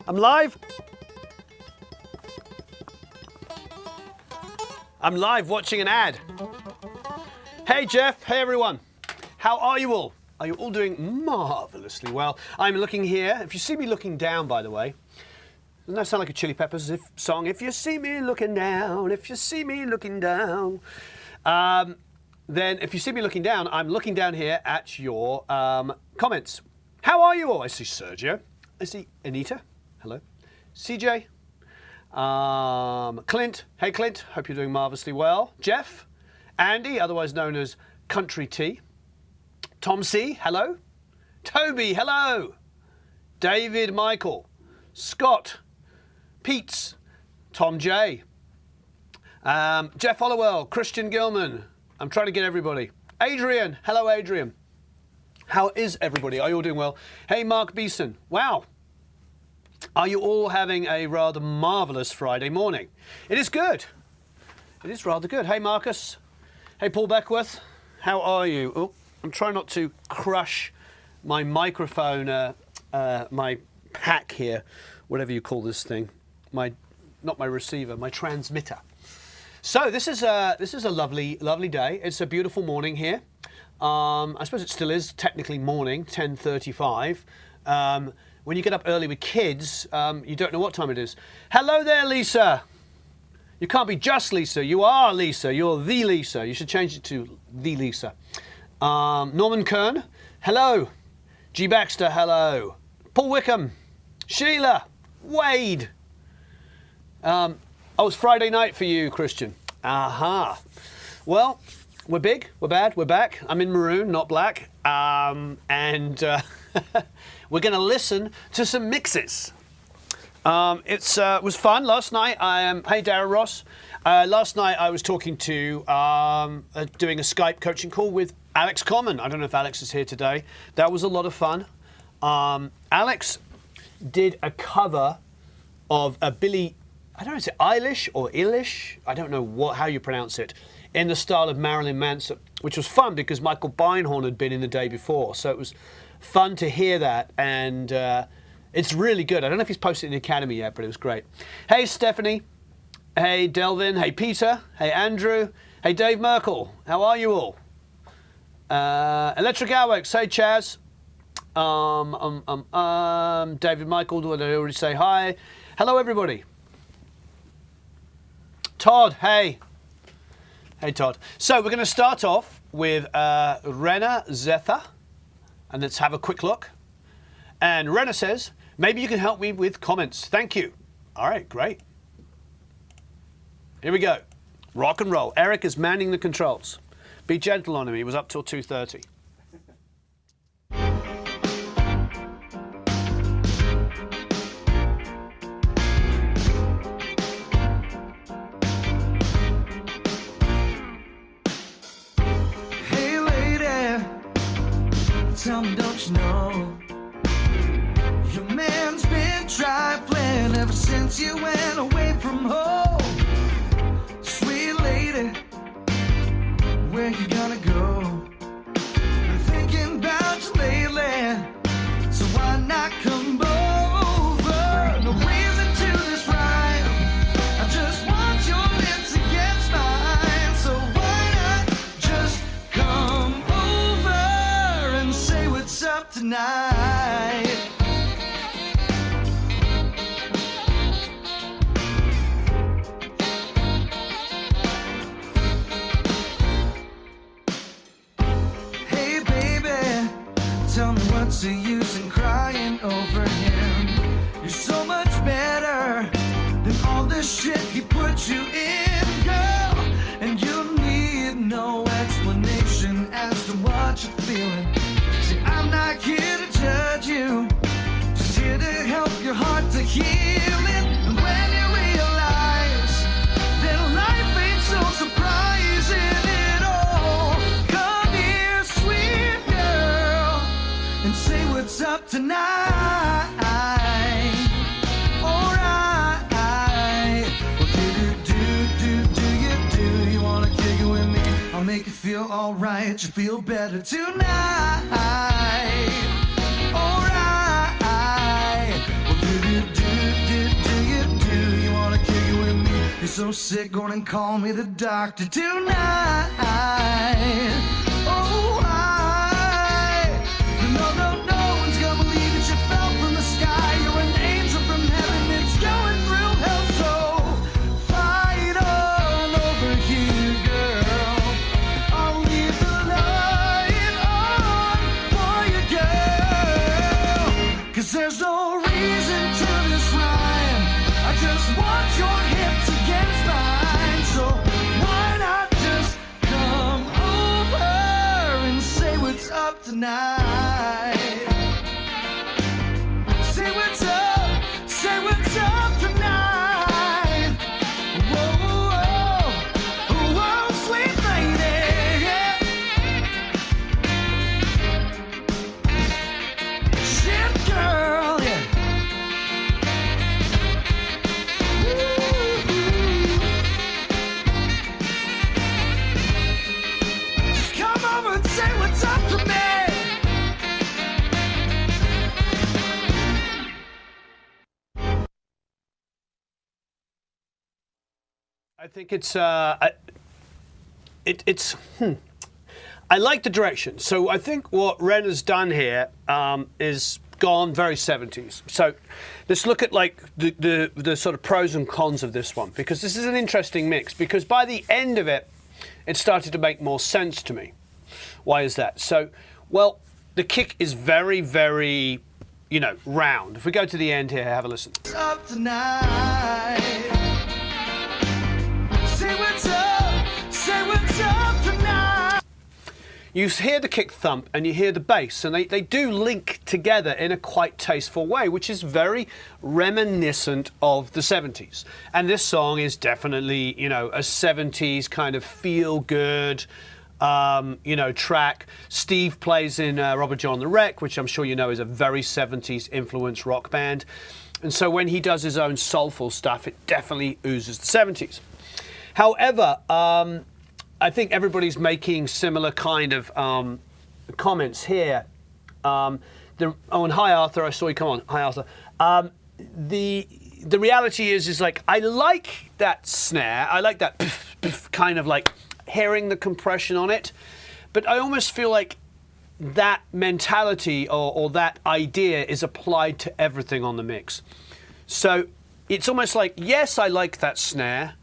I'm live. I'm live watching an ad. Hey Jeff, hey everyone. How are you all? Are you all doing marvelously well? I'm looking here. If you see me looking down, by the way, doesn't that sound like a Chili Peppers song? If you see me looking down, if you see me looking down. Then if you see me looking down, I'm looking down here at your comments. How are you all? I see Sergio. I see Anita. Hello. CJ. Clint. Hey Clint. Hope you're doing marvelously well. Jeff. Andy, otherwise known as Country T. Tom C. Hello. Toby. Hello. David Michael. Scott. Pete's. Tom J. Jeff Hollowell. Christian Gilman. I'm trying to get everybody. Adrian. Hello, Adrian. How is everybody? Are you all doing well? Hey, Mark Beeson. Wow. Are you all having a rather marvellous Friday morning? It is good. It is rather good. Hey, Marcus. Hey, Paul Beckworth. How are you? Oh, I'm trying not to crush my microphone, my pack here, whatever you call this thing. Not my receiver, my transmitter. So this is a lovely day. It's a beautiful morning here. I suppose it still is technically morning, 10:35. When you get up early with kids, you don't know what time it is. Hello there, Lisa. You can't be just Lisa. You are Lisa. You're the Lisa. You should change it to the Lisa. Norman Kern. Hello. G. Baxter. Hello. Paul Wickham. Sheila. Wade. Oh, it's Friday night for you, Christian. Aha. Well, we're big, we're bad, we're back. I'm in maroon, not black. And we're going to listen to some mixes. It was fun last night. Hey, Darren Ross. Last night I was talking to, doing a Skype coaching call with Alex Common. I don't know if Alex is here today. That was a lot of fun. Alex did a cover of a Billie, I don't know, is it Eilish or Eilish? I don't know how you pronounce it, in the style of Marilyn Manson, which was fun because Michael Beinhorn had been in the day before. So it was fun to hear that, and it's really good. I don't know if he's posted it in the Academy yet, but it was great. Hey, Stephanie. Hey, Delvin. Hey, Peter. Hey, Andrew. Hey, Dave Merkel. How are you all? Electric Alex. Hey, Chaz. David Michael. Did I already say hi? Hello, everybody. Todd, hey. Hey, Todd. So we're going to start off with Rena Zetha, and let's have a quick look. And Rena says, maybe you can help me with comments. Thank you. All right, great. Here we go. Rock and roll. Eric is manning the controls. Be gentle on him. He was up till 2:30. Tell me, don't you know your man's been trifling ever since you went away from home? Sweet lady, where you gonna go? I'm thinking about you lately, so why not come over? No reason to this rhyme, I just want your lips against mine, so why not just come up tonight? Hey baby, tell me what's the use in crying over him? You're so much better than all the shit he put you in, girl, and you need no explanation as to what you're feeling. I'm not here to judge you, just here to help your heart to heal it. And when you realize that life ain't so surprising at all, come here, sweet girl, and say what's up tonight. Alright, well, do you wanna kick it with me? I'll make you feel alright, you feel better tonight. Alright, well, do so sick, go and call me the doctor tonight. Oh, no one's gonna believe that you fell from the sky. You're an angel from heaven, it's going through hell. So fight on over here, girl. I'll leave the light on for you, girl. 'Cause there's no reason to this rhyme. I just want your hips against mine. So why not just come over and say what's up tonight? Say what's up tonight. Whoa, whoa, whoa, sweet lady. Shit, girl, yeah. Just come over and say what's up to me. I think it's I like the direction. So I think what Ren has done here is gone very 70s. So let's look at like the sort of pros and cons of this one, because this is an interesting mix, because by the end of it, it started to make more sense to me. Why is that? So, well, the kick is very, very, you know, round. If we go to the end here, have a listen. What's up tonight? Say what's up tonight. You hear the kick thump and you hear the bass, and they do link together in a quite tasteful way, which is very reminiscent of the 70s. And this song is definitely, you know, a 70s kind of feel-good, you know, track. Steve plays in Robert John the Wreck, which I'm sure you know is a very 70s influenced rock band. And so when he does his own soulful stuff, it definitely oozes the 70s. However, I think everybody's making similar kind of comments here. And hi Arthur, I saw you come on. Hi Arthur. The reality is like, I like that snare. I like that poof, poof, kind of like hearing the compression on it. But I almost feel like that mentality or that idea is applied to everything on the mix. So it's almost like, yes, I like that snare,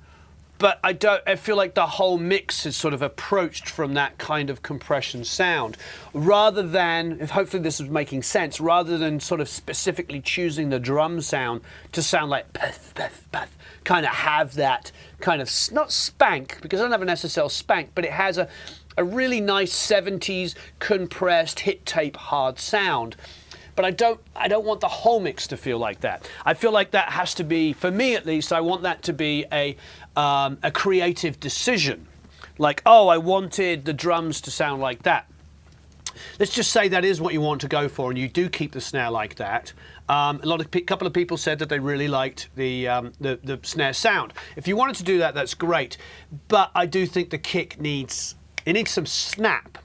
but I feel like the whole mix is sort of approached from that kind of compression sound, rather than, if hopefully this is making sense, rather than sort of specifically choosing the drum sound to sound like puff, puff, puff, kind of have that kind of, not spank, because I don't have an SSL spank, but it has a really nice 70s compressed hit tape hard sound. But I don't want the whole mix to feel like that. I feel like that has to be, for me at least, I want that to be a creative decision. Like, oh, I wanted the drums to sound like that. Let's just say that is what you want to go for, and you do keep the snare like that. Couple of people said that they really liked the snare sound. If you wanted to do that, that's great. But I do think the kick needs some snap.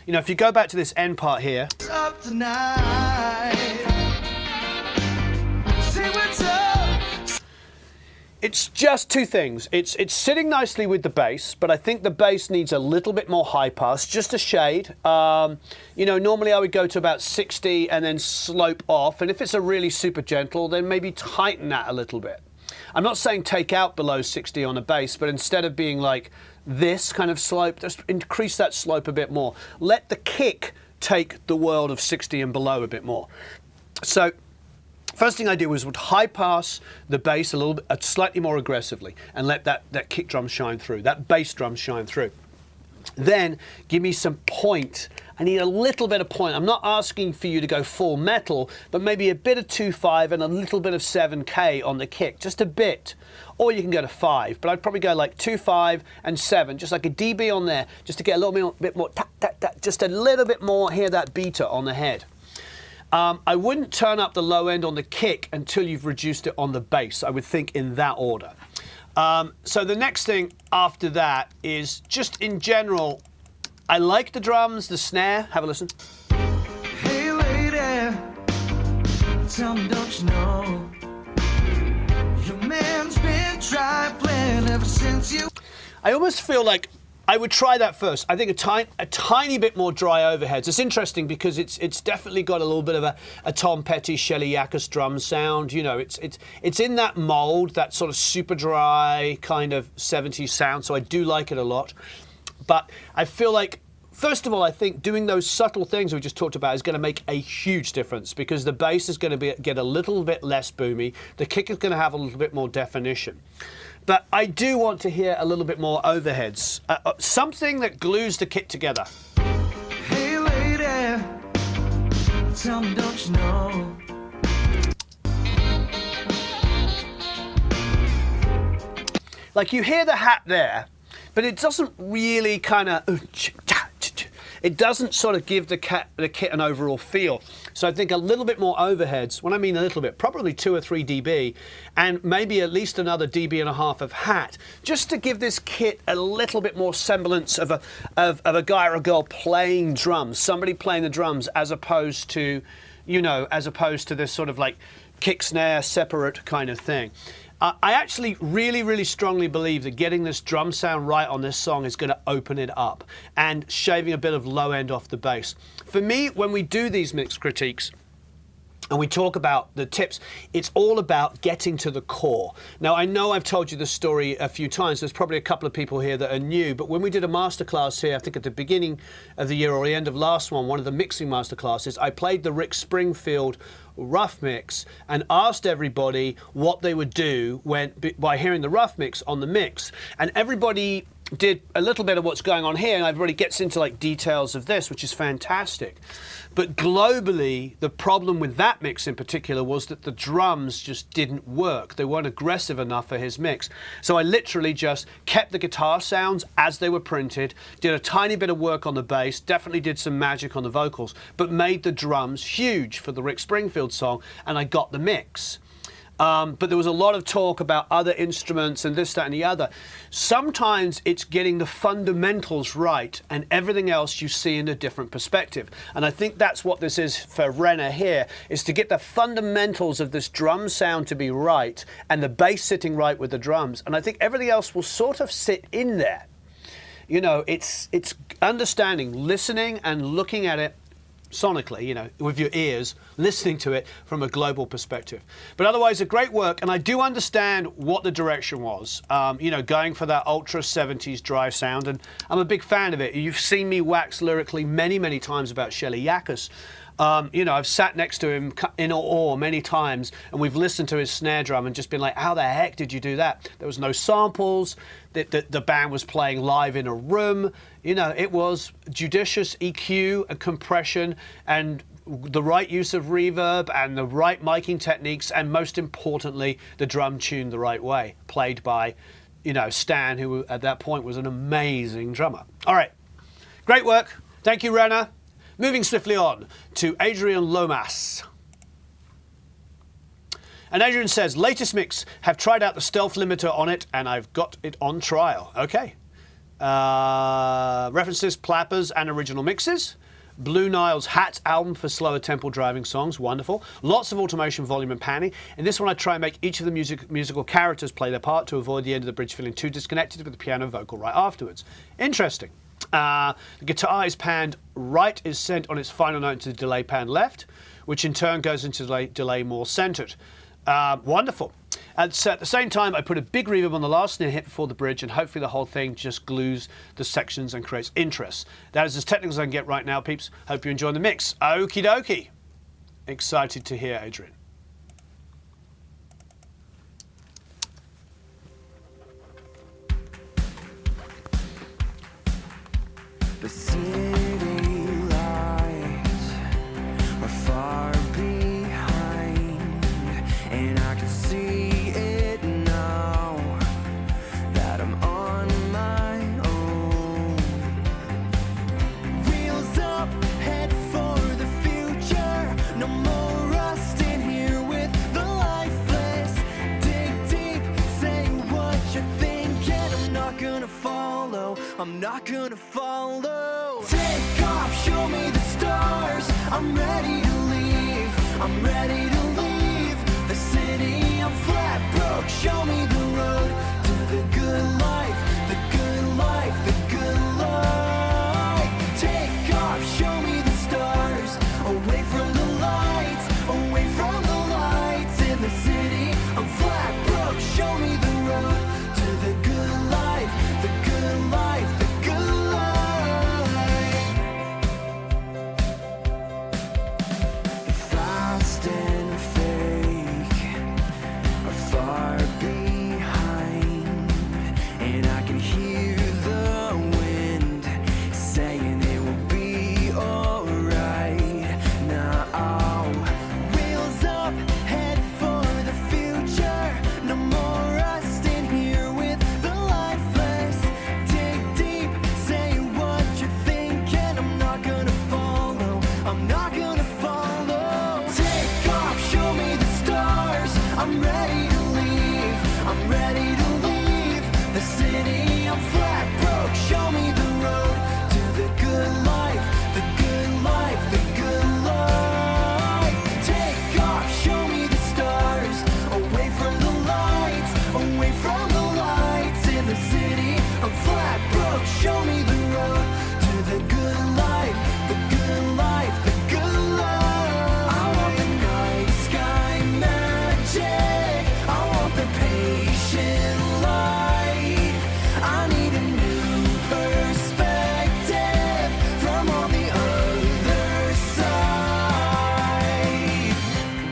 You know, if you go back to this end part here. What's up tonight? Say what's up. It's just two things. It's sitting nicely with the bass, but I think the bass needs a little bit more high pass, just a shade. You know, normally I would go to about 60 and then slope off, and if it's a really super gentle, then maybe tighten that a little bit. I'm not saying take out below 60 on a bass, but instead of being like this kind of slope, just increase that slope a bit more. Let the kick take the world of 60 and below a bit more. So first thing I did was would high pass the bass a little bit, slightly more aggressively, and let that kick drum shine through, that bass drum shine through. Then give me some point. I need a little bit of point. I'm not asking for you to go full metal, but maybe a bit of 2.5 and a little bit of 7K on the kick, just a bit. Or you can go to 5, but I'd probably go like 2.5 and 7, just like a dB on there, just to get a little bit more, just a little bit more, hear that beta on the head. I wouldn't turn up the low end on the kick until you've reduced it on the bass. I would think in that order. So the next thing after that is just in general, I like the drums, the snare. Have a listen. Hey lady, tell me, don't you know your man's been trifling ever ever since you. I almost feel like I would try that first. I think a tiny bit more dry overheads. It's interesting because it's definitely got a little bit of a Tom Petty, Shelley Yakkus drum sound. You know, it's in that mold, that sort of super dry kind of 70s sound. So I do like it a lot. But I feel like, first of all, I think doing those subtle things we just talked about is going to make a huge difference because the bass is going to get a little bit less boomy. The kick is going to have a little bit more definition. But I do want to hear a little bit more overheads. Something that glues the kit together. Hey lady, tell me, don't you know? Like you hear the hat there, but it doesn't really kind of... It doesn't sort of give the kit an overall feel. So I think a little bit more overheads, when I mean a little bit, probably 2 or 3 dB, and maybe at least another dB and a half of hat, just to give this kit a little bit more semblance of a guy or a girl playing drums, somebody playing the drums, as opposed to, you know, as opposed to this sort of like kick snare separate kind of thing. I actually really strongly believe that getting this drum sound right on this song is going to open it up and shaving a bit of low end off the bass. For me, when we do these mix critiques and we talk about the tips, it's all about getting to the core. Now, I know I've told you this story a few times. There's probably a couple of people here that are new, but when we did a masterclass here, I think at the beginning of the year or the end of last one of the mixing masterclasses, I played the Rick Springfield rough mix and asked everybody what they would do by hearing the rough mix on the mix, and everybody did a little bit of what's going on here, and everybody gets into like details of this, which is fantastic. But globally, the problem with that mix in particular was that the drums just didn't work. They weren't aggressive enough for his mix. So I literally just kept the guitar sounds as they were printed, did a tiny bit of work on the bass, definitely did some magic on the vocals, but made the drums huge for the Rick Springfield song, and I got the mix. But there was a lot of talk about other instruments and this, that, and the other. Sometimes it's getting the fundamentals right and everything else you see in a different perspective. And I think that's what this is for Renner here, is to get the fundamentals of this drum sound to be right and the bass sitting right with the drums. And I think everything else will sort of sit in there. You know, it's understanding, listening and looking at it sonically, you know, with your ears, listening to it from a global perspective. But otherwise, a great work, and I do understand what the direction was, you know, going for that ultra 70s dry sound, and I'm a big fan of it. You've seen me wax lyrically many times about Shelley Yakkus. You know, I've sat next to him in awe many times, and we've listened to his snare drum and just been like, how the heck did you do that? There was no samples, the band was playing live in a room. You know, it was judicious EQ and compression and the right use of reverb and the right miking techniques, and most importantly, the drum tuned the right way, played by, you know, Stan, who at that point was an amazing drummer. All right, great work. Thank you, Renner. Moving swiftly on to Adrian Lomas. And Adrian says, latest mix, have tried out the stealth limiter on it and I've got it on trial. Okay. References, plappers and original mixes. Blue Nile's Hat album for slower tempo driving songs, wonderful. Lots of automation, volume and panning. In this one I try and make each of the musical characters play their part to avoid the end of the bridge feeling too disconnected with the piano vocal right afterwards. Interesting. The guitar is panned right, is sent on its final note to the delay pan left, which in turn goes into the delay more centered. Wonderful. And so at the same time, I put a big reverb on the last snare hit before the bridge, and hopefully the whole thing just glues the sections and creates interest. That is as technical as I can get right now, peeps. Hope you're enjoying the mix. Okie dokie. Excited to hear Adrian. The city lights are far behind, and I can see it now that I'm on my own. Wheels up, head for the future. No more rust in here with the lifeless. Dig deep, say what you're thinking. I'm not gonna follow. I'm not gonna follow. Take off, show me the stars. I'm ready to leave. I'm ready to leave the city. I'm flat broke. Show me the road to the good life. I'm ready to leave. I'm ready to leave the city. I'm flat broke. Show me the road to the good life, the good life, the good life. Take off, show me the stars, away from the lights, away from the lights in the city. I'm flat broke. Show me the road to the good life, the good life, the good life. I want the night sky magic. I want the patient light. I need a new perspective from on the other side.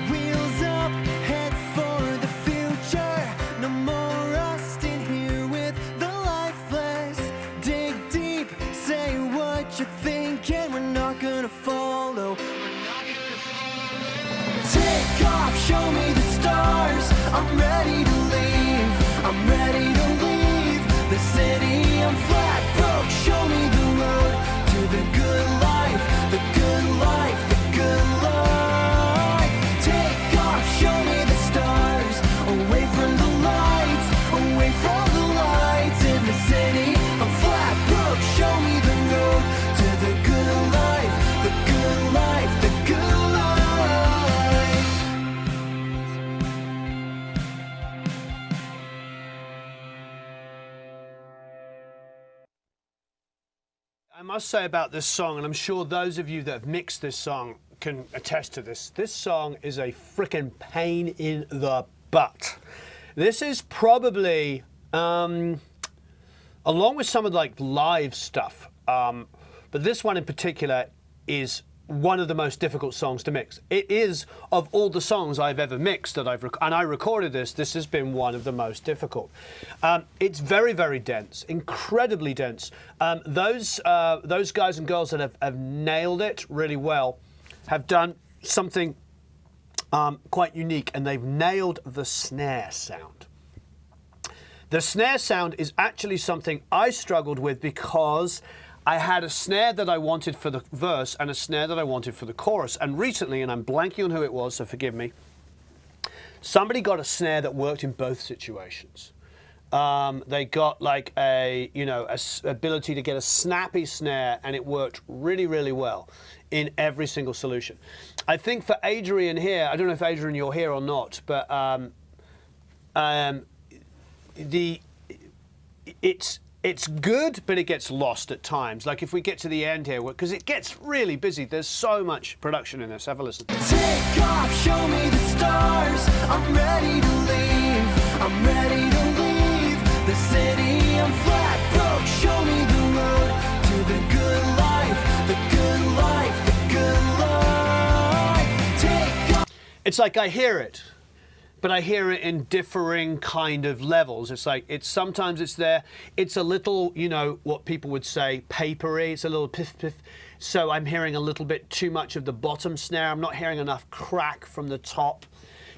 Wheels up, head for the future. No more rust in here with the lifeless. Dig deep, say what you think, and we're not gonna follow. Take off, show me the stars. I'm ready to leave. I'm ready to leave the city. I'm flat broke. Show me the road to the good life, the good life, the good life. Take off, show me the stars, away from the lights, away from the lights in the city. I'm flat broke. Show me the road to the good life, the good life, the good life. I must say about this song, and I'm sure those of you that have mixed this song can attest to this, this song is a frickin' pain in the butt. This is probably, along with some of like live stuff, but this one in particular is one of the most difficult songs to mix. It is, of all the songs I've ever mixed that and I recorded this has been one of the most difficult. It's very, very dense, incredibly dense. Those guys and girls that have nailed it really well have done something quite unique, and they've nailed the snare sound. The snare sound is actually something I struggled with because I had a snare that I wanted for the verse and a snare that I wanted for the chorus. And recently, and I'm blanking on who it was, so forgive me, somebody got a snare that worked in both situations. They got like a ability to get a snappy snare, and it worked really, really well in every single solution. I think for Adrian here, I don't know if Adrian you're here or not, but it's good, but it gets lost at times. Like if we get to the end here, because it gets really busy. There's so much production in this. Have a listen. Take off, show me the stars. I'm ready to leave. I'm ready to leave the city. I'm flat broke. Show me the road to the good life, the good life, the good life. Take off. It's like I hear it, but I hear it in differing kind of levels. It's like, sometimes it's there. It's a little, what people would say, papery. It's a little piff, piff. So I'm hearing a little bit too much of the bottom snare. I'm not hearing enough crack from the top.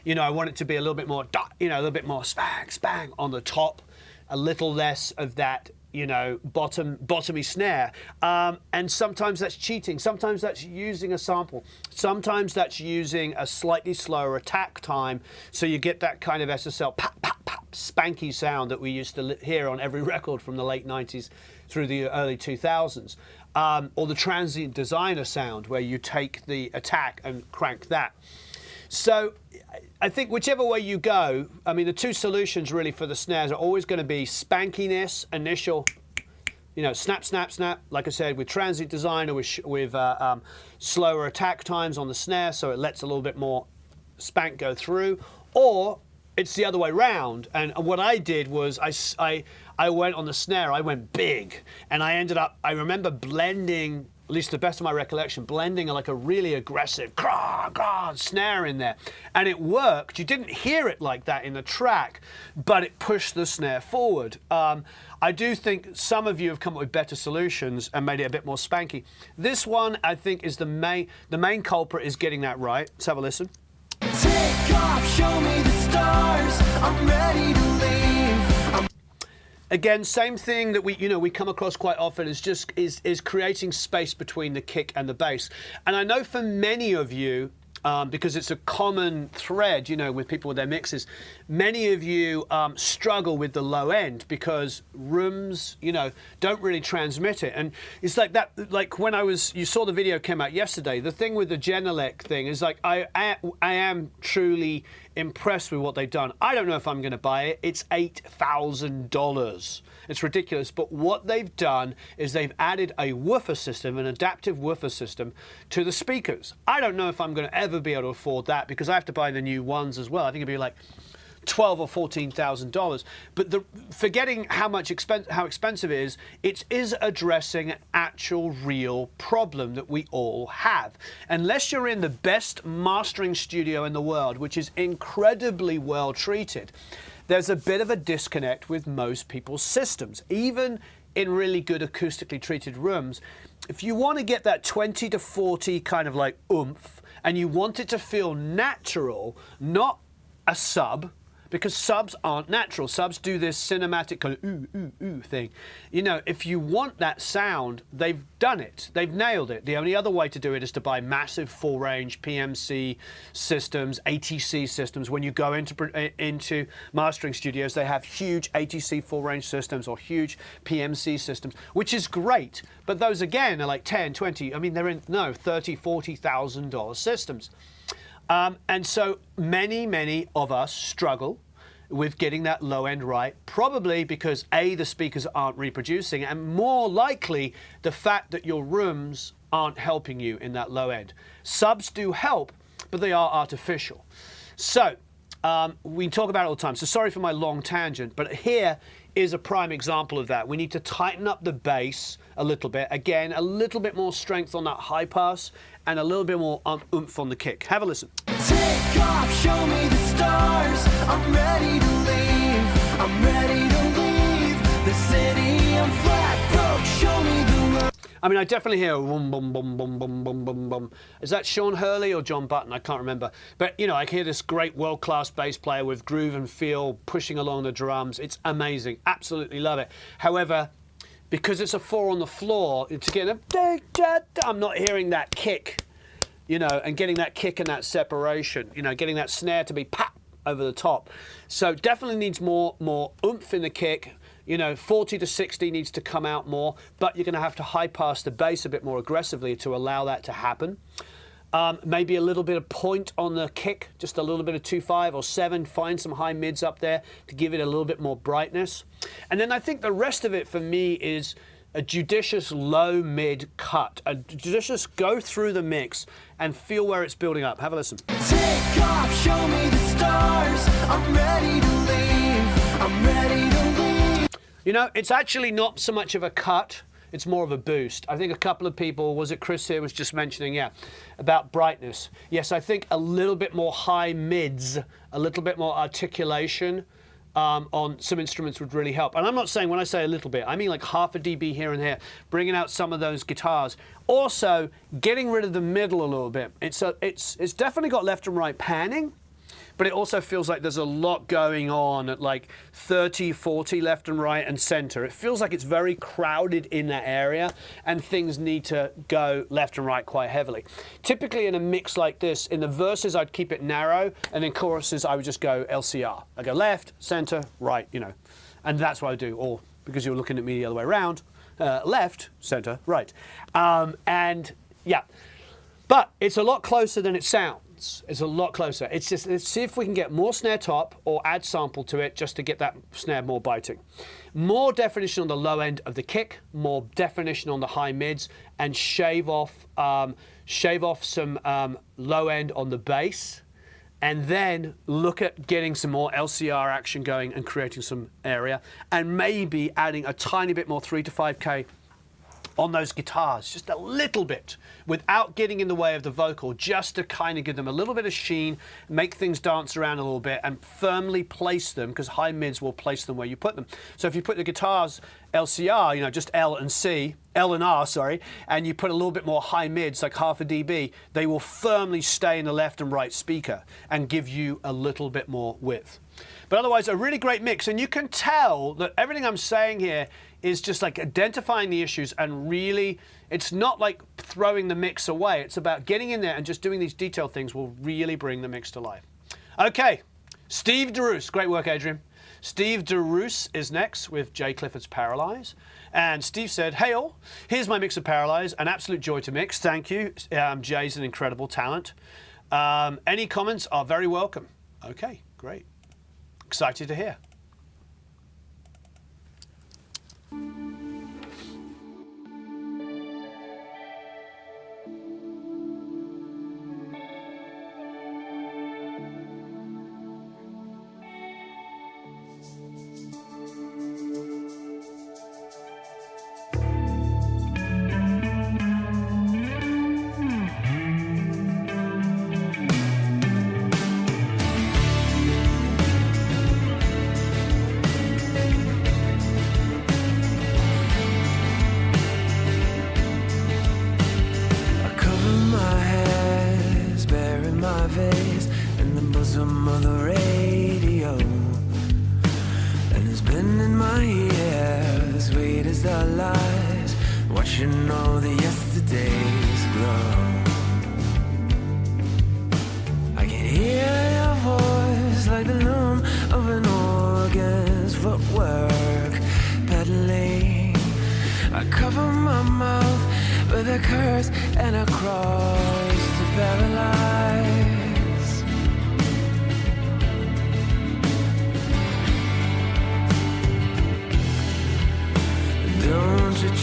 I want it to be a little bit more, a little bit more spang, spang on the top. A little less of that, bottomy snare. And sometimes that's cheating. Sometimes that's using a sample. Sometimes that's using a slightly slower attack time, so you get that kind of SSL pop, pop, pop, spanky sound that we used to hear on every record from the late 90s through the early 2000s. Or the transient designer sound, where you take the attack and crank that. So I think whichever way you go, I mean, the two solutions really for the snares are always going to be spankiness, initial, snap, snap, snap, like I said, with transient designer, with slower attack times on the snare, so it lets a little bit more spank go through, or it's the other way round. And what I did was I went on the snare, I went big, and I remember blending, at least to the best of my recollection, blending like a really aggressive snare in there. And it worked. You didn't hear it like that in the track, but it pushed the snare forward. I do think some of you have come up with better solutions and made it a bit more spanky. This one, I think, is the main culprit is getting that right. Let's have a listen. Take off, show me the stars. I'm ready to leave. Again, same thing that we come across quite often is creating space between the kick and the bass. And I know for many of you, because it's a common thread, you know, with people with their mixes. Many of you struggle with the low end because rooms, you know, don't really transmit it. And it's like that, like when you saw the video came out yesterday, the thing with the Genelec thing is like, I am truly impressed with what they've done. I don't know if I'm going to buy it. It's $8,000. It's ridiculous. But what they've done is they've added a woofer system, an adaptive woofer system, to the speakers. I don't know if I'm going to ever be able to afford that because I have to buy the new ones as well. I think it'd be like $12,000 or $14,000. But forgetting how expensive it is addressing an actual real problem that we all have. Unless you're in the best mastering studio in the world, which is incredibly well treated, there's a bit of a disconnect with most people's systems. Even in really good acoustically treated rooms, if you want to get that 20 to 40 kind of like oomph, and you want it to feel natural, not a sub, because subs aren't natural. Subs do this cinematic kind of ooh, ooh, ooh thing. You know, if you want that sound, they've done it. They've nailed it. The only other way to do it is to buy massive full-range PMC systems, ATC systems. When you go into mastering studios, they have huge ATC full-range systems or huge PMC systems, which is great. But those, again, are like 10, 20, I mean, they're in, no, $30,000, $40,000 systems. And so many of us struggle with getting that low end right, probably because A, the speakers aren't reproducing, and more likely the fact that your rooms aren't helping you in that low end. Subs do help, but they are artificial. So we talk about it all the time. So sorry for my long tangent, but here is a prime example of that. We need to tighten up the bass a little bit. Again, a little bit more strength on that high pass and a little bit more oomph on the kick. Have a listen. Take off, show me the stars. I'm ready to leave. I'm ready to leave the city. I'm flat broke. Show me the road. I mean, I definitely hear a boom, boom, boom, boom, boom, boom, boom, boom. Is that Sean Hurley or John Button? I can't remember. But, you know, I hear this great world-class bass player with groove and feel pushing along the drums. It's amazing. Absolutely love it. However, because it's a 4 on the floor, to get I'm not hearing that kick, you know, and getting that kick and that separation, you know, getting that snare to be pop over the top. So definitely needs more oomph in the kick. You know, 40 to 60 needs to come out more, but you're going to have to high pass the bass a bit more aggressively to allow that to happen. Maybe a little bit of point on the kick, just a little bit of 2.5 or 7, find some high mids up there to give it a little bit more brightness. And then I think the rest of it for me is a judicious low mid cut, a judicious go through the mix and feel where it's building up. Have a listen. Take off, show me the stars. I'm ready to leave. I'm ready to leave. You know, it's actually not so much of a cut. It's more of a boost. I think a couple of people, was it Chris here was just mentioning, yeah, about brightness. Yes, I think a little bit more high mids, a little bit more articulation on some instruments would really help. And I'm not saying, when I say a little bit, I mean like half a dB here and there, bringing out some of those guitars. Also, getting rid of the middle a little bit. It's definitely got left and right panning, but it also feels like there's a lot going on at like 30, 40 left and right and center. It feels like it's very crowded in that area and things need to go left and right quite heavily. Typically in a mix like this, in the verses I'd keep it narrow, and in choruses I would just go LCR. I go left, center, right, you know. And that's what I do, or because you're looking at me the other way around, left, center, right. And yeah, but it's a lot closer than it sounds. It's a lot closer. It's just, let's see if we can get more snare top or add sample to it just to get that snare more biting. More definition on the low end of the kick, more definition on the high mids, and shave off some low end on the bass, and then look at getting some more LCR action going and creating some area, and maybe adding a tiny bit more 3 to 5K on those guitars, just a little bit, without getting in the way of the vocal, just to kind of give them a little bit of sheen, make things dance around a little bit, and firmly place them, because high mids will place them where you put them. So if you put the guitars LCR, you know, just L and R, sorry, and you put a little bit more high mids, like half a dB, they will firmly stay in the left and right speaker and give you a little bit more width. But otherwise, a really great mix, and you can tell that everything I'm saying here is just like identifying the issues and really, it's not like throwing the mix away. It's about getting in there and just doing these detailed things will really bring the mix to life. Okay, Steve DeRoos. Great work, Adrian. Steve DeRoos is next with Jay Clifford's Paralyze. And Steve said, hey all, here's my mix of Paralyze, an absolute joy to mix. Thank you. Jay's an incredible talent. Any comments are very welcome. Okay, great. Excited to hear.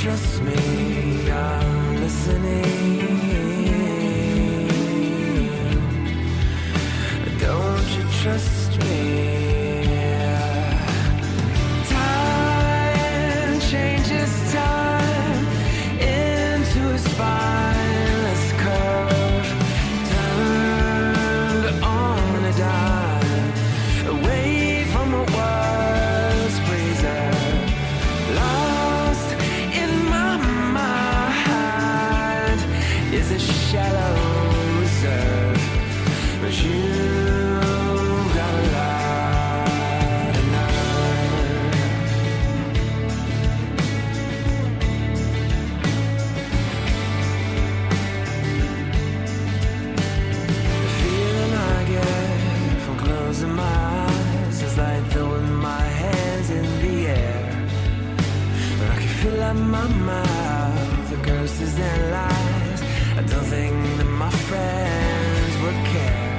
Trust me, I'm listening. Don't you trust me? Time changes time into a spineless curve, turned on a dime, away from what was preserved, lost in my mind is a shallow reserve, but you've got a lot of nerve. The feeling I get from closing my eyes is like throwing my hands in the air, but I can fill up my mouth with curses and lies. I don't think that my friends would care.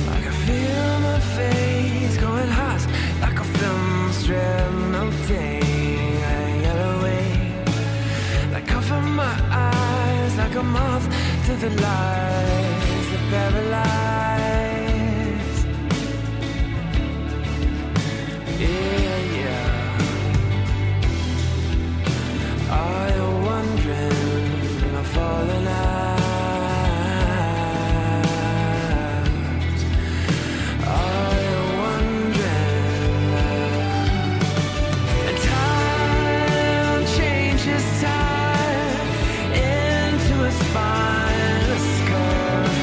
I can feel my face going hot like a film strip, melting a yellow wave, like cover my eyes like a moth to the lies that paralyze. Yeah. Are you wondering, am I falling out? Are you wondering? And time changes time into a spineless curve,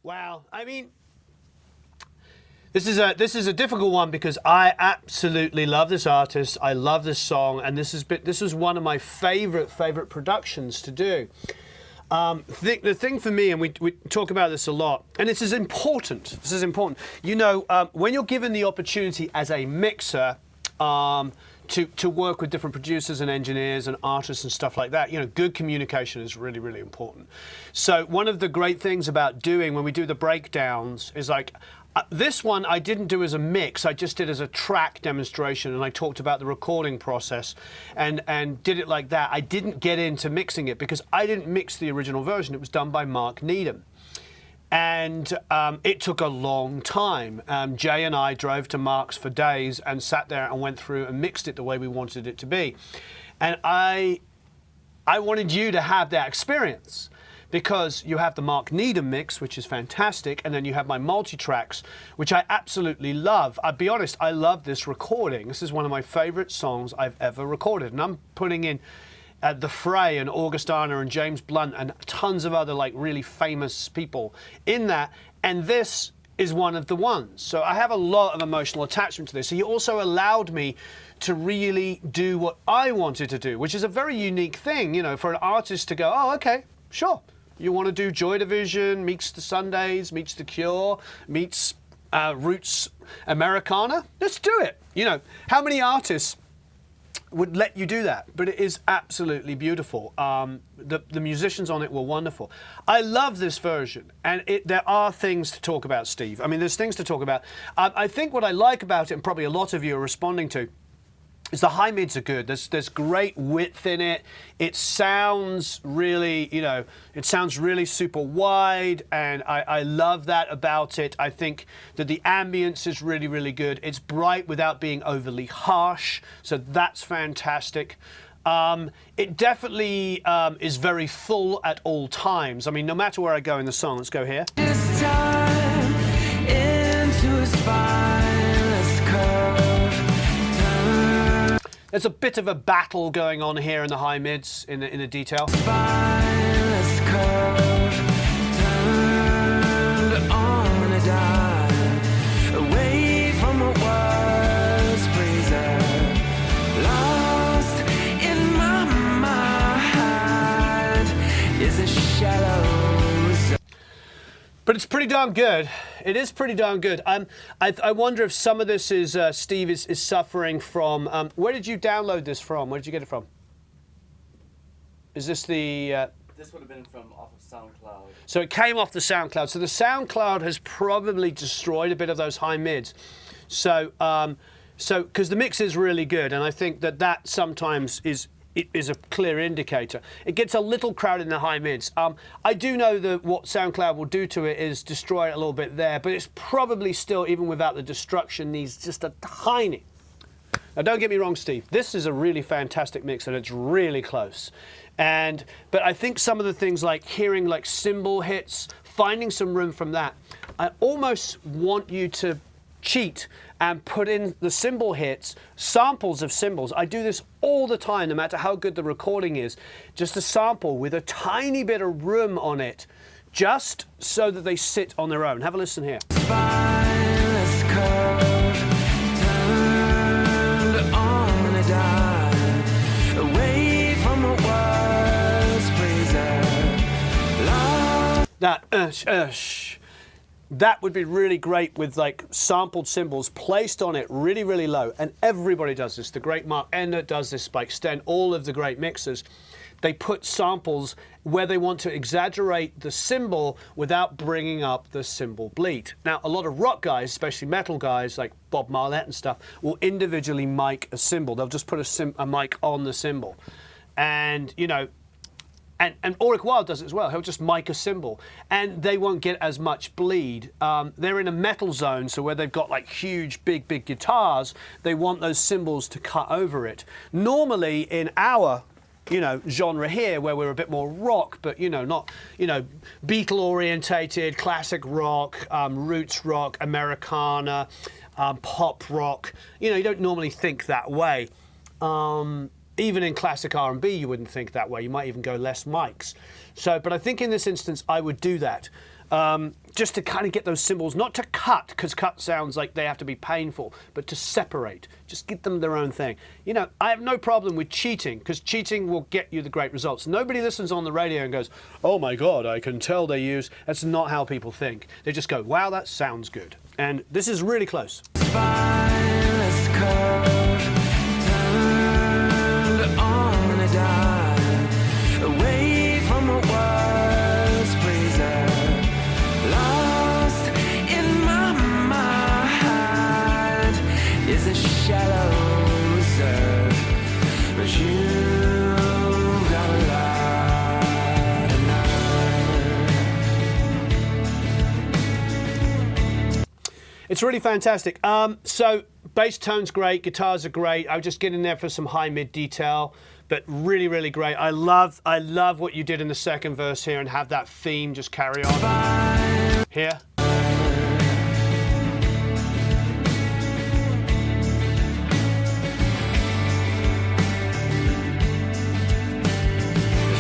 Wow. I mean, this is a difficult one because I absolutely love this artist. I love this song, and this is one of my favorite productions to do. The thing for me, and we talk about this a lot, and this is important. This is important. You know, when you're given the opportunity as a mixer to work with different producers and engineers and artists and stuff like that, you know, good communication is really, really important. So one of the great things about doing when we do the breakdowns is like, this one I didn't do as a mix, I just did as a track demonstration, and I talked about the recording process and did it like that. I didn't get into mixing it because I didn't mix the original version. It was done by Mark Needham. And it took a long time. Jay and I drove to Mark's for days and sat there and went through and mixed it the way we wanted it to be. And I wanted you to have that experience, because you have the Mark Needham mix, which is fantastic, and then you have my multi-tracks, which I absolutely love. I'll be honest, I love this recording. This is one of my favorite songs I've ever recorded, and I'm putting in The Fray and Augustana and James Blunt and tons of other like really famous people in that, and this is one of the ones. So I have a lot of emotional attachment to this. So he also allowed me to really do what I wanted to do, which is a very unique thing, you know, for an artist to go, oh, okay, sure. You want to do Joy Division, meets the Sundays, meets The Cure, meets Roots Americana? Let's do it. You know, how many artists would let you do that? But it is absolutely beautiful. The musicians on it were wonderful. I love this version, and there are things to talk about, Steve. I mean, there's things to talk about. I think what I like about it, and probably a lot of you are responding to, is the high mids are good. There's great width in it. It sounds really, you know, it sounds really super wide, and I love that about it. I think that the ambience is really, really good. It's bright without being overly harsh, so that's fantastic. It definitely is very full at all times. I mean, no matter where I go in the song, let's go here. This time into a spineless curve. There's a bit of a battle going on here in the high mids, in the detail. Spineless curve, turned on a dime, away from what was preserved, lost in my mind is a shadow. But it's pretty darn good. It is pretty darn good. I wonder if some of this is, Steve is suffering from, where did you download this from? Where did you get it from? Is this the... This would have been from off of SoundCloud. So it came off the SoundCloud. So the SoundCloud has probably destroyed a bit of those high mids. So, because the mix is really good, and I think that sometimes is a clear indicator. It gets a little crowded in the high mids. I do know that what SoundCloud will do to it is destroy it a little bit there, but it's probably still, even without the destruction, needs just a tiny. Now, don't get me wrong, Steve. This is a really fantastic mix, and it's really close. But I think some of the things like hearing like cymbal hits, finding some room from that, I almost want you to cheat and put in the cymbal hits, samples of cymbals. I do this all the time, no matter how good the recording is. Just a sample with a tiny bit of room on it, just so that they sit on their own. Have a listen here. Spineless curve, turned on a dime, away from what was preserved, lost. That would be really great with like sampled cymbals placed on it really, really low. And everybody does this. The great Mark Ender does this by extent. All of the great mixers, they put samples where they want to exaggerate the cymbal without bringing up the cymbal bleat. Now, a lot of rock guys, especially metal guys like Bob Marlette and stuff, will individually mic a cymbal. They'll just put a mic on the cymbal. And, you know, and Ulrich Wilde does it as well. He'll just mic a cymbal, and they won't get as much bleed. They're in a metal zone, so where they've got like huge, big guitars, they want those cymbals to cut over it. Normally, in our, you know, genre here, where we're a bit more rock, but you know, not, you know, Beatle orientated, classic rock, roots rock, Americana, pop rock. You know, you don't normally think that way. Even in classic R&B, you wouldn't think that way. You might even go less mics. So, but I think in this instance, I would do that. just to kind of get those cymbals, not to cut, because cut sounds like they have to be painful, but to separate. Just give them their own thing. You know, I have no problem with cheating, because cheating will get you the great results. Nobody listens on the radio and goes, oh my God, I can tell they use. That's not how people think. They just go, wow, that sounds good. And this is really close. Spineless curve turned on a dime, away from what was preserved, lost in my mind is a shallow reserve, but you got a lot of nerve. It's really fantastic. So bass tone's great, guitars are great. I was just getting there for some high mid detail, but really, really great. I love what you did in the second verse here and have that theme just carry on here. The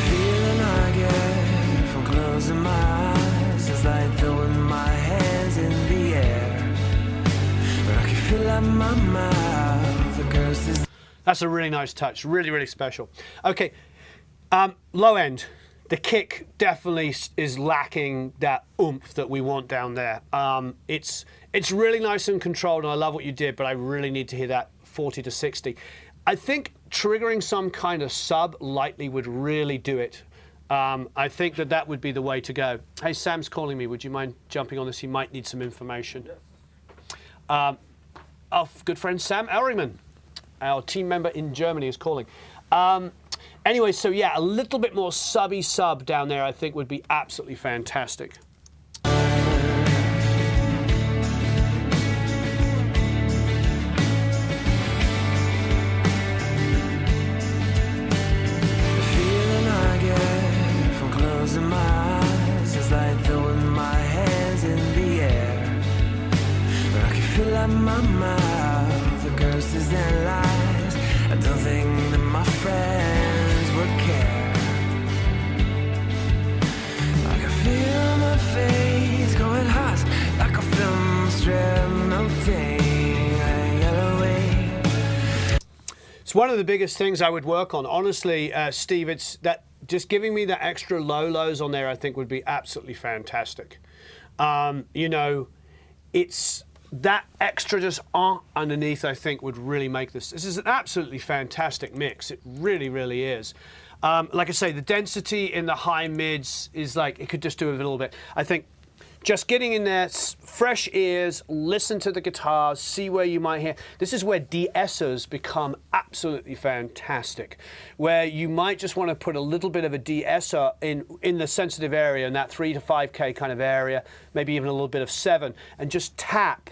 feeling I get from closing my eyes is like throwing my hands in the air, but I can feel like my mouth, the curse is. That's a really nice touch, really, really special. Okay, low end. The kick definitely is lacking that oomph that we want down there. It's really nice and controlled, and I love what you did, but I really need to hear that 40 to 60. I think triggering some kind of sub lightly would really do it. I think that would be the way to go. Hey, Sam's calling me. Would you mind jumping on this? He might need some information. Our good friend Sam Elringman, our team member in Germany, is calling. Anyway, so yeah, a little bit more subby sub down there I think would be absolutely fantastic. My mouth, the curses and lies. I don't think that my friends would care. I can feel my face going hot, like a film strip melting a yellow wave. It's one of the biggest things I would work on. Honestly, Steve, it's that just giving me the extra lows on there I think would be absolutely fantastic. You know, it's that extra just underneath I think would really make this. This is an absolutely fantastic mix. It really, really is. Like I say, the density in the high mids is like, it could just do a little bit. I think just getting in there, fresh ears, listen to the guitars, see where you might hear. This is where de-essers become absolutely fantastic, where you might just want to put a little bit of a de-esser in the sensitive area, in that 3 to 5K kind of area, maybe even a little bit of 7, and just tap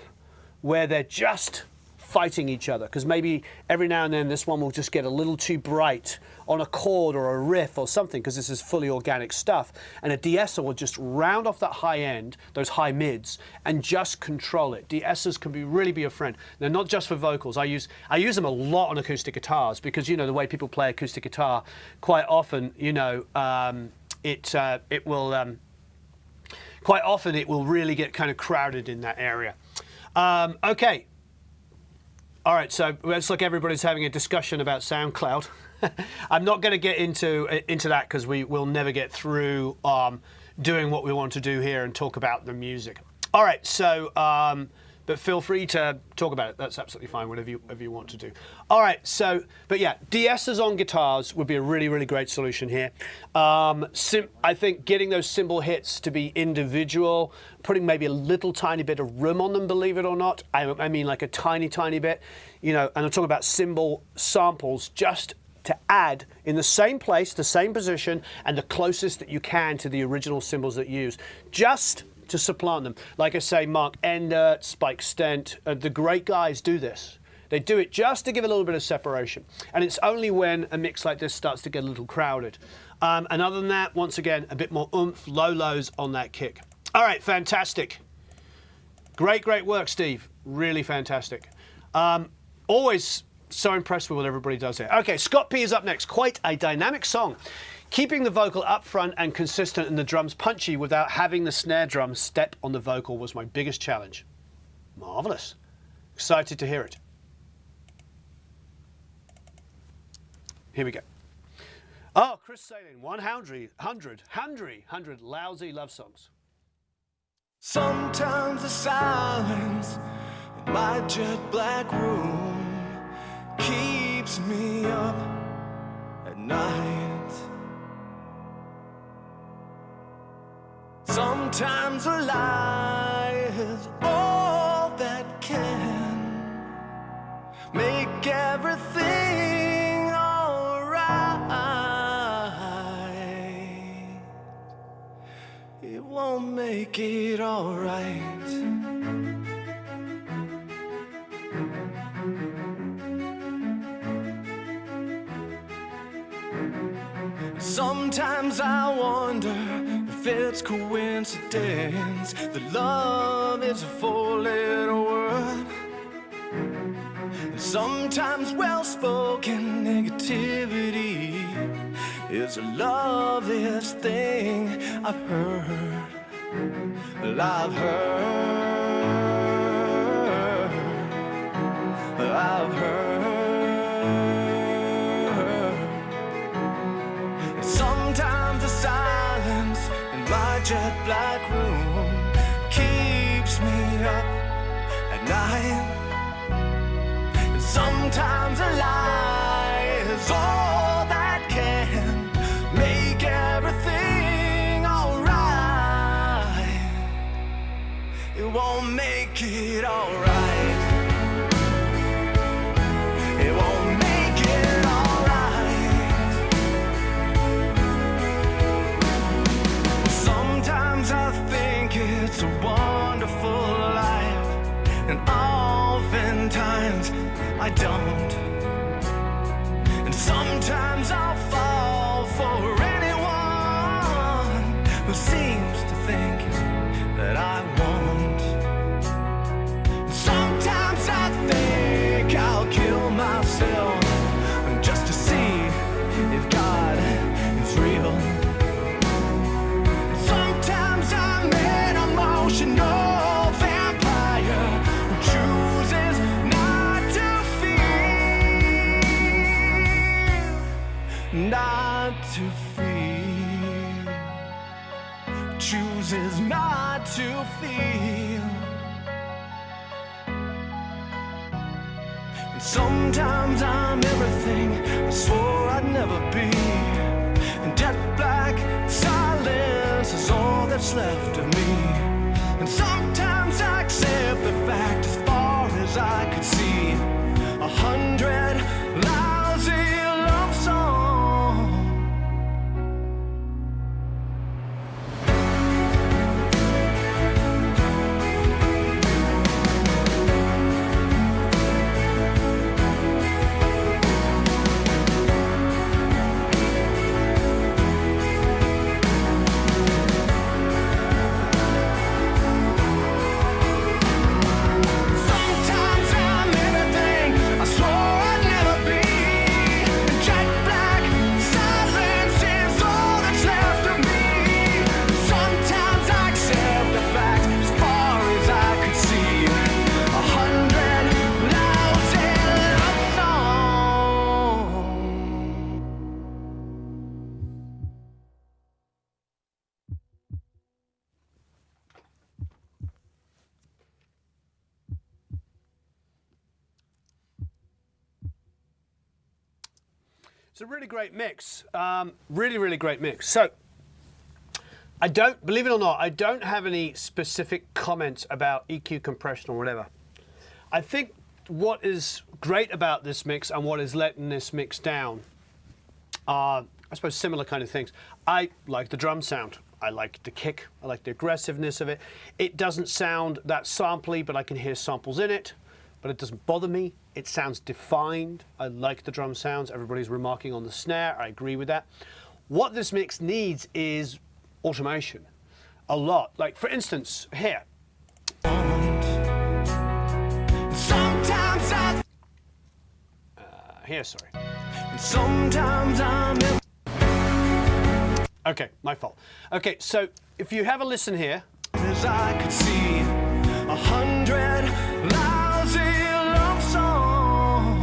where they're just fighting each other, because maybe every now and then this one will just get a little too bright on a chord or a riff or something, because this is fully organic stuff, and a de-esser will just round off that high end, those high mids, and just control it. De-essers can really be a friend. They're not just for vocals. I use them a lot on acoustic guitars, because you know the way people play acoustic guitar, quite often, you know, quite often it will really get kind of crowded in that area. Okay. All right, so it's like everybody's having a discussion about SoundCloud. I'm not going to get into that because we will never get through doing what we want to do here and talk about the music. All right, so but feel free to talk about it. That's absolutely fine, whatever you want to do. All right, so, but yeah, de-essers on guitars would be a really, really great solution here. I think getting those cymbal hits to be individual, putting maybe a little tiny bit of room on them, believe it or not. I mean like a tiny, tiny bit, you know, and I'm talking about cymbal samples just to add in the same place, the same position, and the closest that you can to the original cymbals that you use. Just to supplant them. Like I say, Mark Endert, Spike Stent, the great guys do this. They do it just to give a little bit of separation. And it's only when a mix like this starts to get a little crowded. And other than that, once again, a bit more oomph, low lows on that kick. All right, fantastic. Great, great work, Steve. Really fantastic. Always so impressed with what everybody does here. Okay, Scott P is up next. Quite a dynamic song. Keeping the vocal up front and consistent and the drums punchy without having the snare drum step on the vocal was my biggest challenge. Marvellous. Excited to hear it. Here we go. Oh, Chris Salin, 100 lousy love songs. Sometimes the silence in my jet black room keeps me up at night. Sometimes a lie is all that can make everything alright. It won't make it alright. Sometimes I wonder if it's coincidence that love is a four-letter word. And sometimes well-spoken negativity is the loveliest thing I've heard. Well, I've heard. Sometimes the silence in my jet black room keeps me up at night. And sometimes a lie is all that can make everything alright. It won't make it alright. It won't make it alright. Sometimes I think it's a wonderful life, and oftentimes I don't. And sometimes I'll fall for anyone who seems to think that I won't. Sometimes I think I'll kill myself just to see if God is real. Sometimes I'm an emotional vampire who chooses not to feel. Not to feel. Chooses not to feel. And sometimes I'm everything I swore I'd never be. And jet black silence is all that's left of me. And sometimes I accept the fact as far as I could see 100 lousy love songs. Sometimes I'm everything I swore I'd never be. And jet black silence is all that's left of me. Sometimes I accept the fact as far as I could see 100 lousy love songs. It's a really great mix. Really great mix. So, I don't, believe it or not, I don't have any specific comments about EQ compression or whatever. I think what is great about this mix and what is letting this mix down are, I suppose, similar kind of things. I like the drum sound. I like the kick. I like the aggressiveness of it. It doesn't sound that sampley, but I can hear samples in it. But it doesn't bother me. It sounds defined. I like the drum sounds. Everybody's remarking on the snare. I agree with that. What this mix needs is automation. A lot. Like, for instance, here. Sometimes I Here, sorry. sometimes I'm Okay, my fault. Okay, so if you have a listen here. As I could see 100 lousy love songs.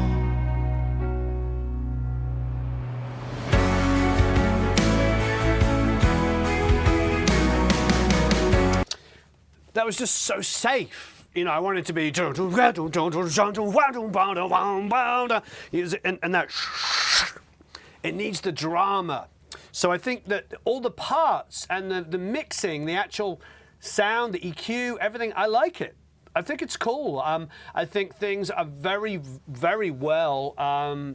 That was just so safe. You know, I wanted it to be, and that, it needs the drama. So I think that all the parts and the mixing, the actual sound, the EQ, everything, I like it. I think it's cool. I think things are very, very well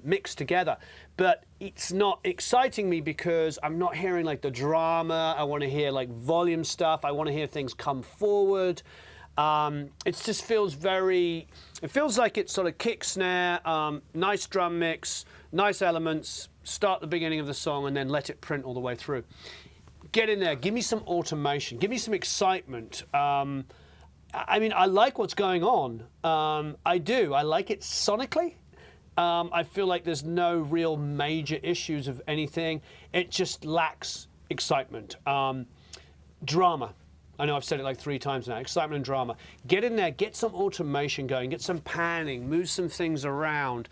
mixed together. But it's not exciting me because I'm not hearing like the drama. I want to hear like volume stuff. I want to hear things come forward. It just feels very, it feels like it's sort of kick, snare, nice drum mix, nice elements, start the beginning of the song and then let it print all the way through. Get in there, give me some automation, give me some excitement. I mean, I like what's going on. I do. I like it sonically. I feel like there's no real major issues of anything. It just lacks excitement. Drama. I know I've said it like 3 times now. Excitement and drama. Get in there, get some automation going, get some panning, move some things around.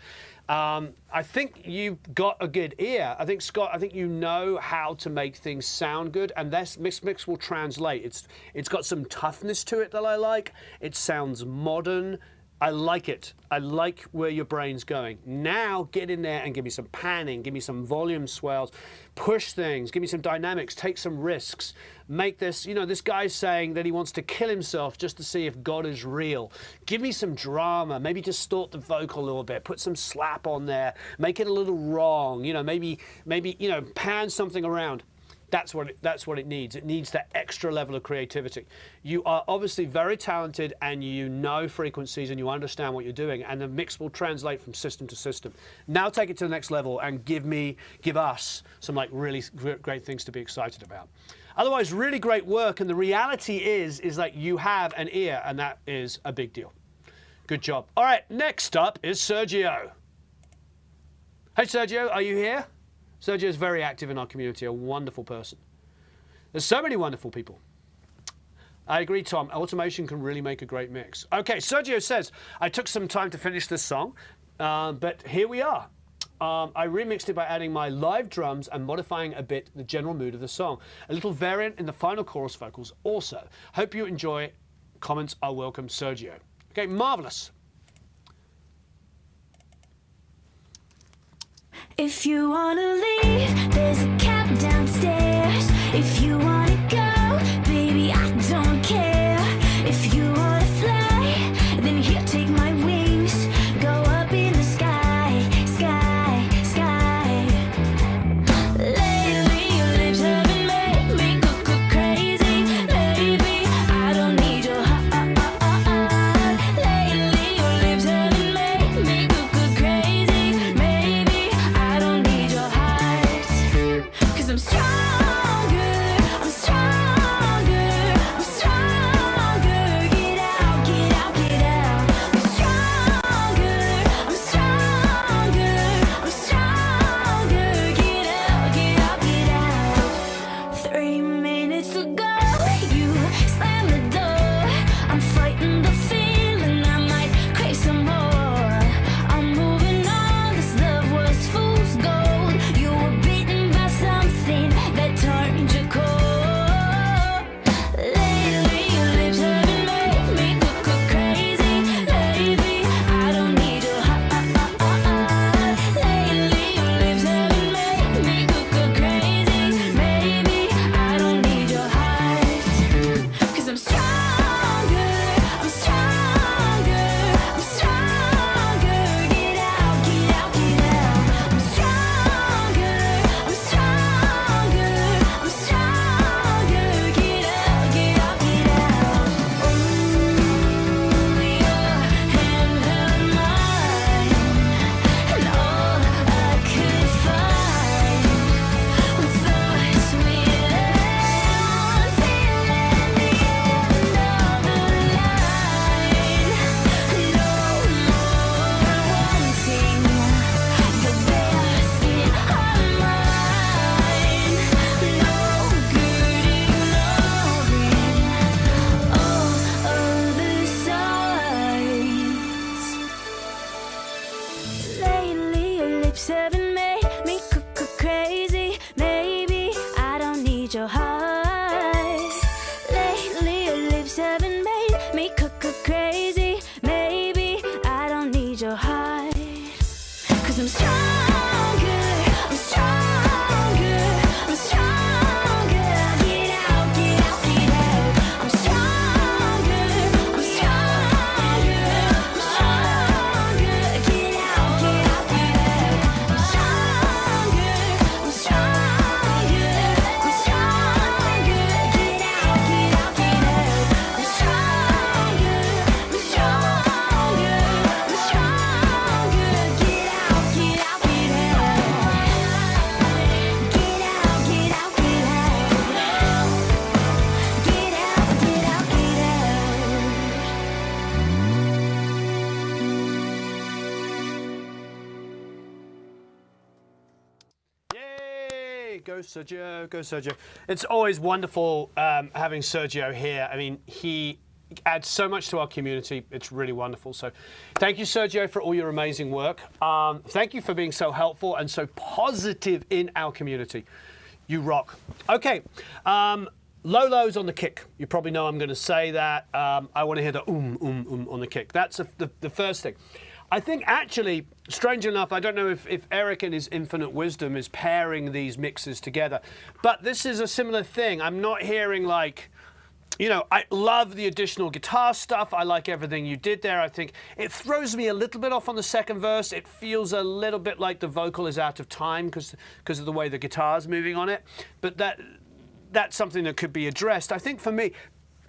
I think you've got a good ear. I think, Scott, I think you know how to make things sound good, and this mix will translate. It's got some toughness to it that I like. It sounds modern. I like it. I like where your brain's going. Now get in there and give me some panning, give me some volume swells, push things, give me some dynamics, take some risks. Make this, you know, this guy's saying that he wants to kill himself just to see if God is real. Give me some drama, maybe distort the vocal a little bit, put some slap on there, make it a little wrong, you know, maybe, you know, pan something around. That's what it needs. It needs that extra level of creativity. You are obviously very talented and you know frequencies and you understand what you're doing, and the mix will translate from system to system. Now take it to the next level and give us some like really great things to be excited about. Otherwise, really great work, and the reality is like you have an ear, and that is a big deal. Good job. All right, next up is Sergio. Hey Sergio, are you here? Sergio is very active in our community, a wonderful person. There's so many wonderful people. I agree, Tom. Automation can really make a great mix. Okay, Sergio says, I took some time to finish this song, but here we are. I remixed it by adding my live drums and modifying a bit the general mood of the song. A little variant in the final chorus vocals also. Hope you enjoy. Comments are welcome, Sergio. Okay, marvelous. If you wanna leave, there's a cab downstairs. If you wanna go, baby, I don't care. If you wanna fly, then here, take my wings. Go up in the sky, sky, sky. Lately, your lips have been made me go crazy. Maybe I don't need your heart. Lately, your lips have been made me go crazy. Maybe I don't need your heart. lips haven't made me crazy. Maybe I don't need your heart. Lately your lips haven't made me crazy. Maybe I don't need your heart. 'Cause I'm stronger, I'm stronger, I'm stronger. Get out, get out, get out. I'm stronger, I'm stronger, I'm stronger. Get out, get out, get out. I'm stronger, I'm stronger, I'm stronger. Get out, get out, get out. I'm stronger, I'm stronger, I'm stronger. Get out, get out, get out. Get out, get out, get out. Get out, get out, get out. Yay! Go Sergio, go Sergio. It's always wonderful having Sergio here. I mean, he adds so much to our community. It's really wonderful. So thank you, Sergio, for all your amazing work. Thank you for being so helpful and so positive in our community. You rock. Okay. Lolo's on the kick. You probably know I'm going to say that. I want to hear the on the kick. That's the first thing. I think actually, strange enough, I don't know if Eric in his infinite wisdom is pairing these mixes together, but this is a similar thing. I'm not hearing like, you know, I love the additional guitar stuff. I like everything you did there. I think it throws me a little bit off on the second verse. It feels a little bit like the vocal is out of time because of the way the guitar's moving on it. But that's something that could be addressed. I think for me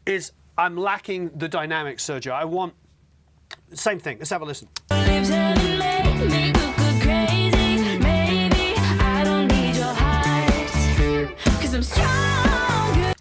is I'm lacking the dynamics, Sergio. I want same thing. Let's have a listen. Lips haven't made me go crazy. Maybe I don't need your heart. 'Cause I'm stronger.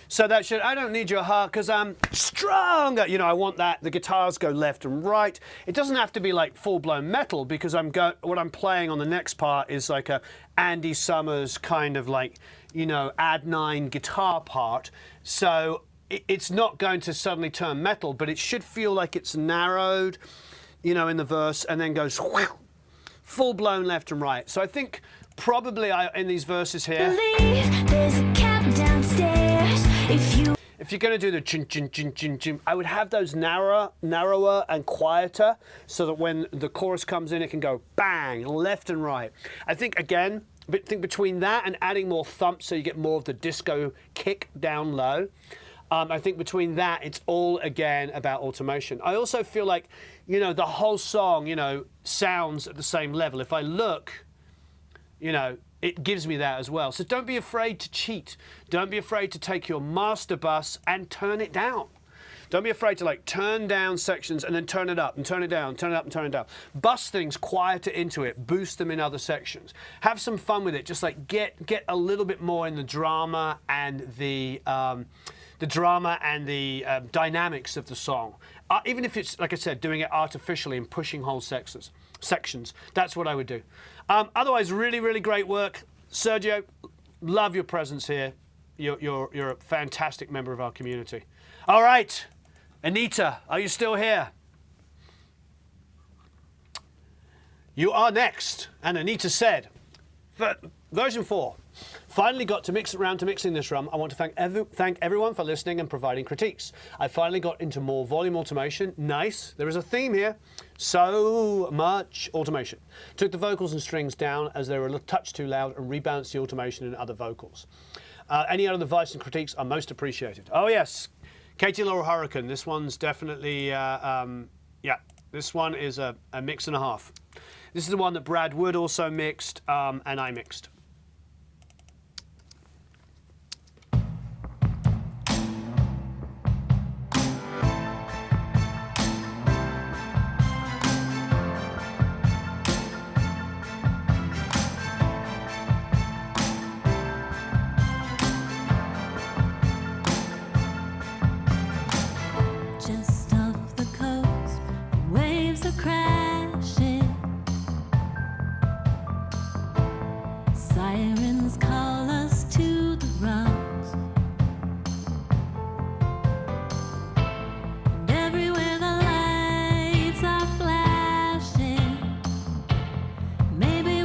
So that should, I don't need your heart because I'm stronger. You know, I want that. The guitars go left and right. It doesn't have to be like full-blown metal because what I'm playing on the next part is like a Andy Summers kind of like, you know, add 9 guitar part. So it's not going to suddenly turn metal, but it should feel like it's narrowed, you know, in the verse and then goes full-blown left and right. So I think probably in these verses here, Believe there's a cap downstairs. if you're going to do the chin, chin, chin, chin, chin, I would have those narrower and quieter so that when the chorus comes in, it can go bang, left and right. I think, again, between that and adding more thumps so you get more of the disco kick down low, I think between that, it's all, again, about automation. I also feel like, you know, the whole song, you know, sounds at the same level. If I look, you know, it gives me that as well. So don't be afraid to cheat. Don't be afraid to take your master bus and turn it down. Don't be afraid to like turn down sections and then turn it up and turn it down, turn it up and turn it down. Bust things quieter into it, boost them in other sections. Have some fun with it. Just like get a little bit more in the drama and the dynamics of the song. Even if it's, like I said, doing it artificially and pushing whole sections. That's what I would do. Otherwise, really, really great work. Sergio, love your presence here. You're a fantastic member of our community. All right, Anita, are you still here? You are next. And Anita said, version 4. Finally got to around to mixing this run. I want to thank everyone for listening and providing critiques. I finally got into more volume automation. Nice. There is a theme here. So much automation. Took the vocals and strings down as they were a touch too loud and rebalanced the automation in other vocals. Any other advice and critiques are most appreciated. Oh yes, Katie Laurel Hurricane. This one's definitely, yeah, this one is a mix and a half. This is the one that Brad Wood also mixed and I mixed. Just off the coast, waves are crashing. Sirens call us to the rocks. And everywhere the lights are flashing. Maybe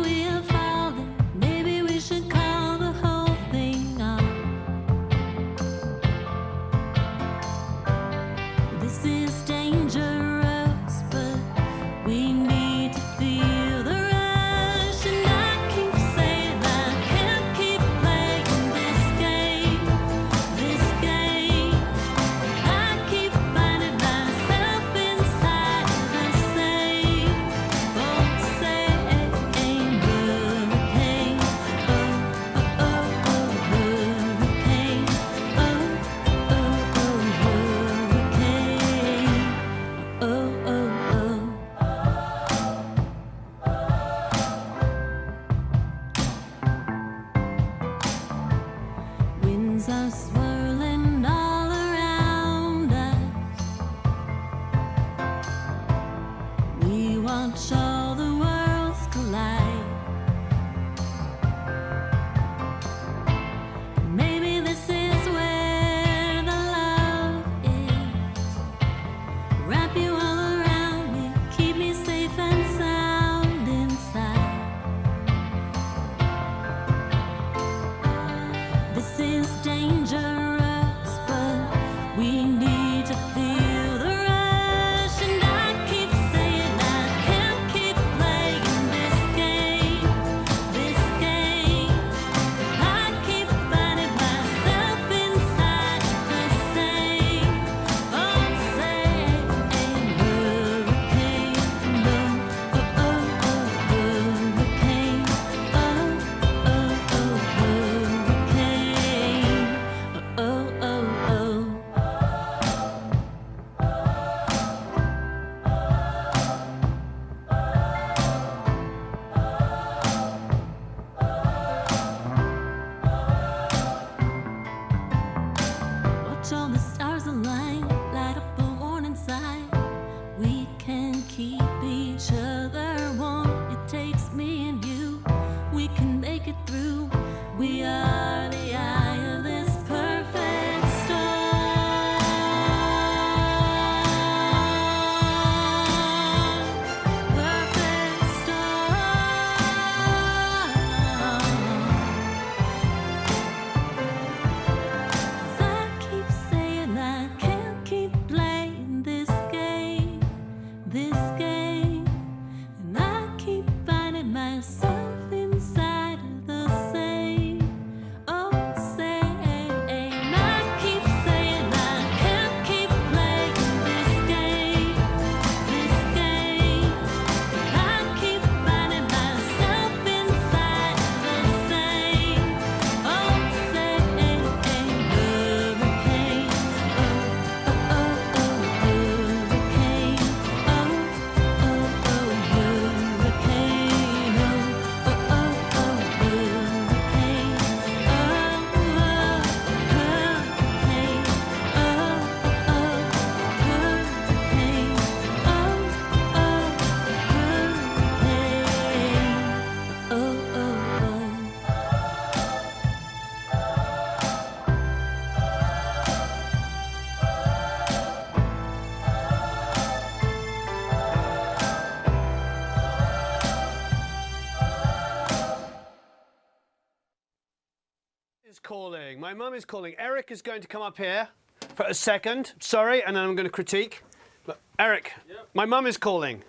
is calling. My mum is calling. Eric is going to come up here for a second. Sorry, and then I'm going to critique. Look, Eric, Yep. my mum is calling. Turn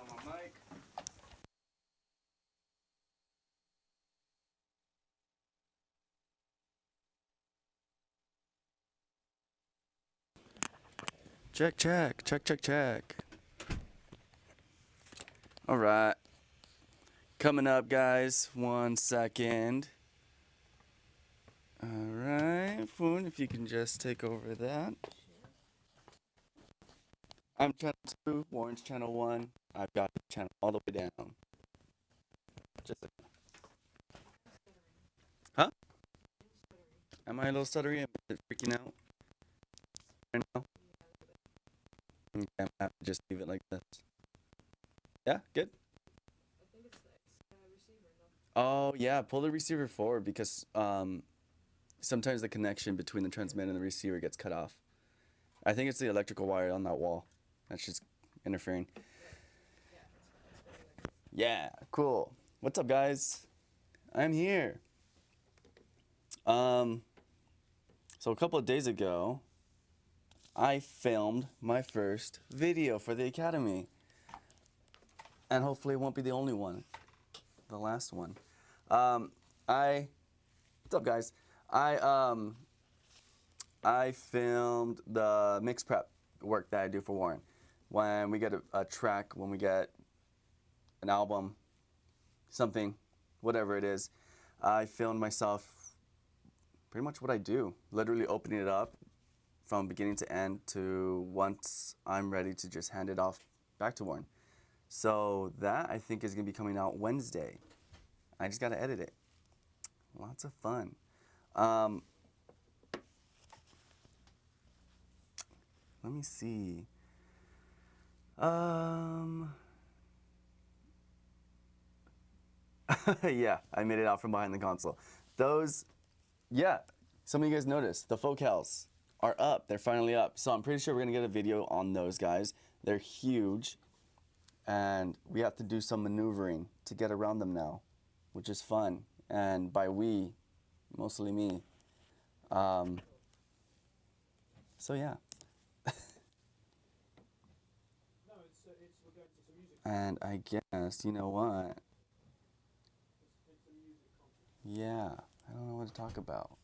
on my mic. Check, check, check, check, check. All right. Coming up, guys. 1 second. All right, Foon, if you can just take over that. I'm channel 2, Warren's channel 1. I've got the channel all the way down. Just a... Huh? Am I a little stuttery? Am I freaking out? Right now? Okay, I'm gonna have to just leave it like this. Yeah, good? Oh, yeah, pull the receiver forward because sometimes the connection between the transmitter and the receiver gets cut off. I think it's the electrical wire on that wall that's just interfering. Yeah, cool. What's up, guys? I'm here. So a couple of days ago, I filmed my first video for the Academy. And hopefully it won't be the only one. The last one. What's up, guys? I filmed the mix prep work that I do for Warren. When we get a track, when we get an album, something, whatever it is, I filmed myself pretty much what I do. Literally opening it up from beginning to end to once I'm ready to just hand it off back to Warren. So that, I think, is going to be coming out Wednesday. I just got to edit it. Lots of fun. Let me see. Yeah, I made it out from behind the console. Those, yeah, some of you guys noticed, the focals are up. They're finally up. So I'm pretty sure we're going to get a video on those guys. They're huge. And we have to do some maneuvering to get around them now, which is fun. And by we, mostly me. So yeah. And I guess, you know what? Yeah, I don't know what to talk about.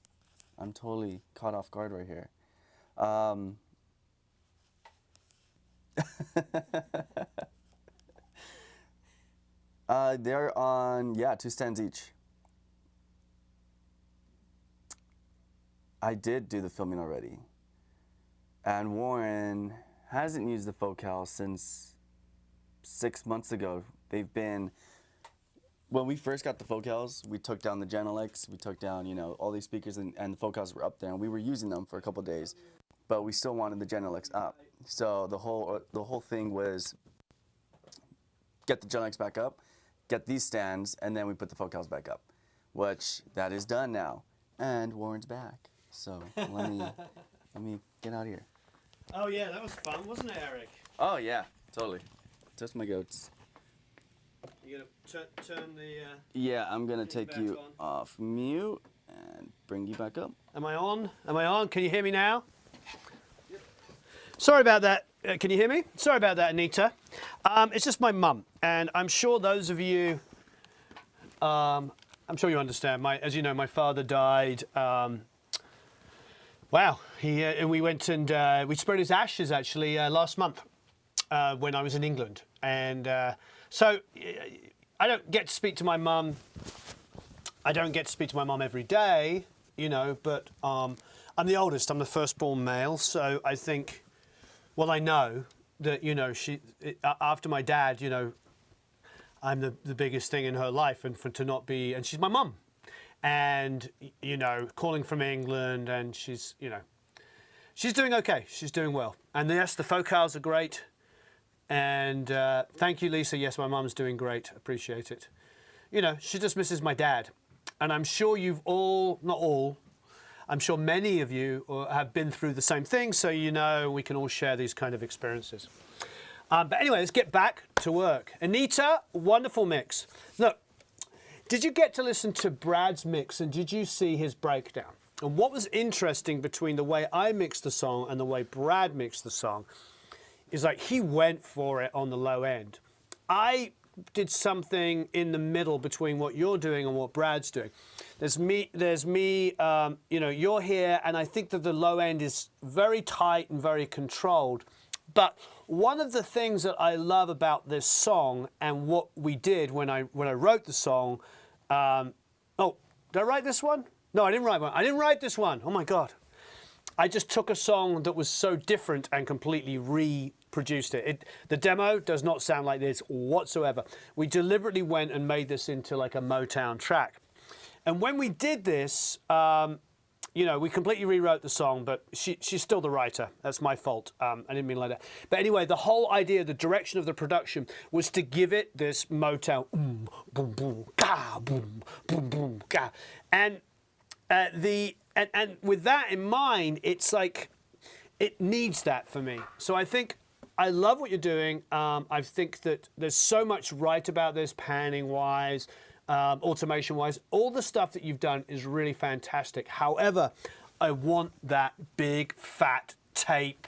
I'm totally caught off guard right here. They're on, yeah, 2 stands each. I did do the filming already. And Warren hasn't used the focal since 6 months ago. They've been, when we first got the focals, we took down the Genelecs, we took down, you know, all these speakers and the focals were up there and we were using them for a couple of days, but we still wanted the Genelecs up. So the whole thing was get the Genelecs back up, get these stands, and then we put the focals back up, which that is done now. And Warren's back. So let me get out of here. Oh yeah, that was fun, wasn't it, Eric? Oh yeah, totally. Just my goats. You gonna turn the... Yeah, I'm gonna take back you on. off mute and bring you back up. Am I on? Am I on? Can you hear me now? Yep. Sorry about that. Can you hear me? Sorry about that, Anita. It's just my mum, and I'm sure those of you, I'm sure you understand. As you know, my father died. Wow. And we went and we spread his ashes actually last month when I was in England, and so I don't get to speak to my mum. I don't get to speak to my mum every day, you know, but I'm the oldest. I'm the firstborn male, so I think. Well, I know that, you know, after my dad, you know, I'm the biggest thing in her life, and to not be, and she's my mum, and, you know, calling from England, and she's, you know, she's doing okay, she's doing well, and yes, the focals are great, and thank you, Lisa, yes, my mum's doing great, appreciate it. You know, she just misses my dad, and I'm sure you've all, not all, I'm sure many of you have been through the same thing, so you know we can all share these kind of experiences. But anyway, let's get back to work. Anita, wonderful mix. Look, Did you get to listen to Brad's mix, and did you see his breakdown? And what was interesting between the way I mixed the song and the way Brad mixed the song is like he went for it on the low end. I did something in the middle between what you're doing and what Brad's doing. There's me, you know, you're here, and I think that the low end is very tight and very controlled. But one of the things that I love about this song and what we did when I wrote the song, oh, did I write this one? No, I didn't write one. I didn't write this one. Oh my God. I just took a song that was so different and completely reproduced it. The demo does not sound like this whatsoever. We deliberately went and made this into like a Motown track. And when we did this, you know, we completely rewrote the song, but she's still the writer. That's my fault. I didn't mean like that. But anyway, the whole idea, the direction of the production was to give it this Motown, boom, boom, ga, boom, boom, boom, ga. And with that in mind, it's like, it needs that for me. So I think I love what you're doing. I think that there's so much right about this, panning-wise, automation-wise. All the stuff that you've done is really fantastic. However, I want that big, fat tape,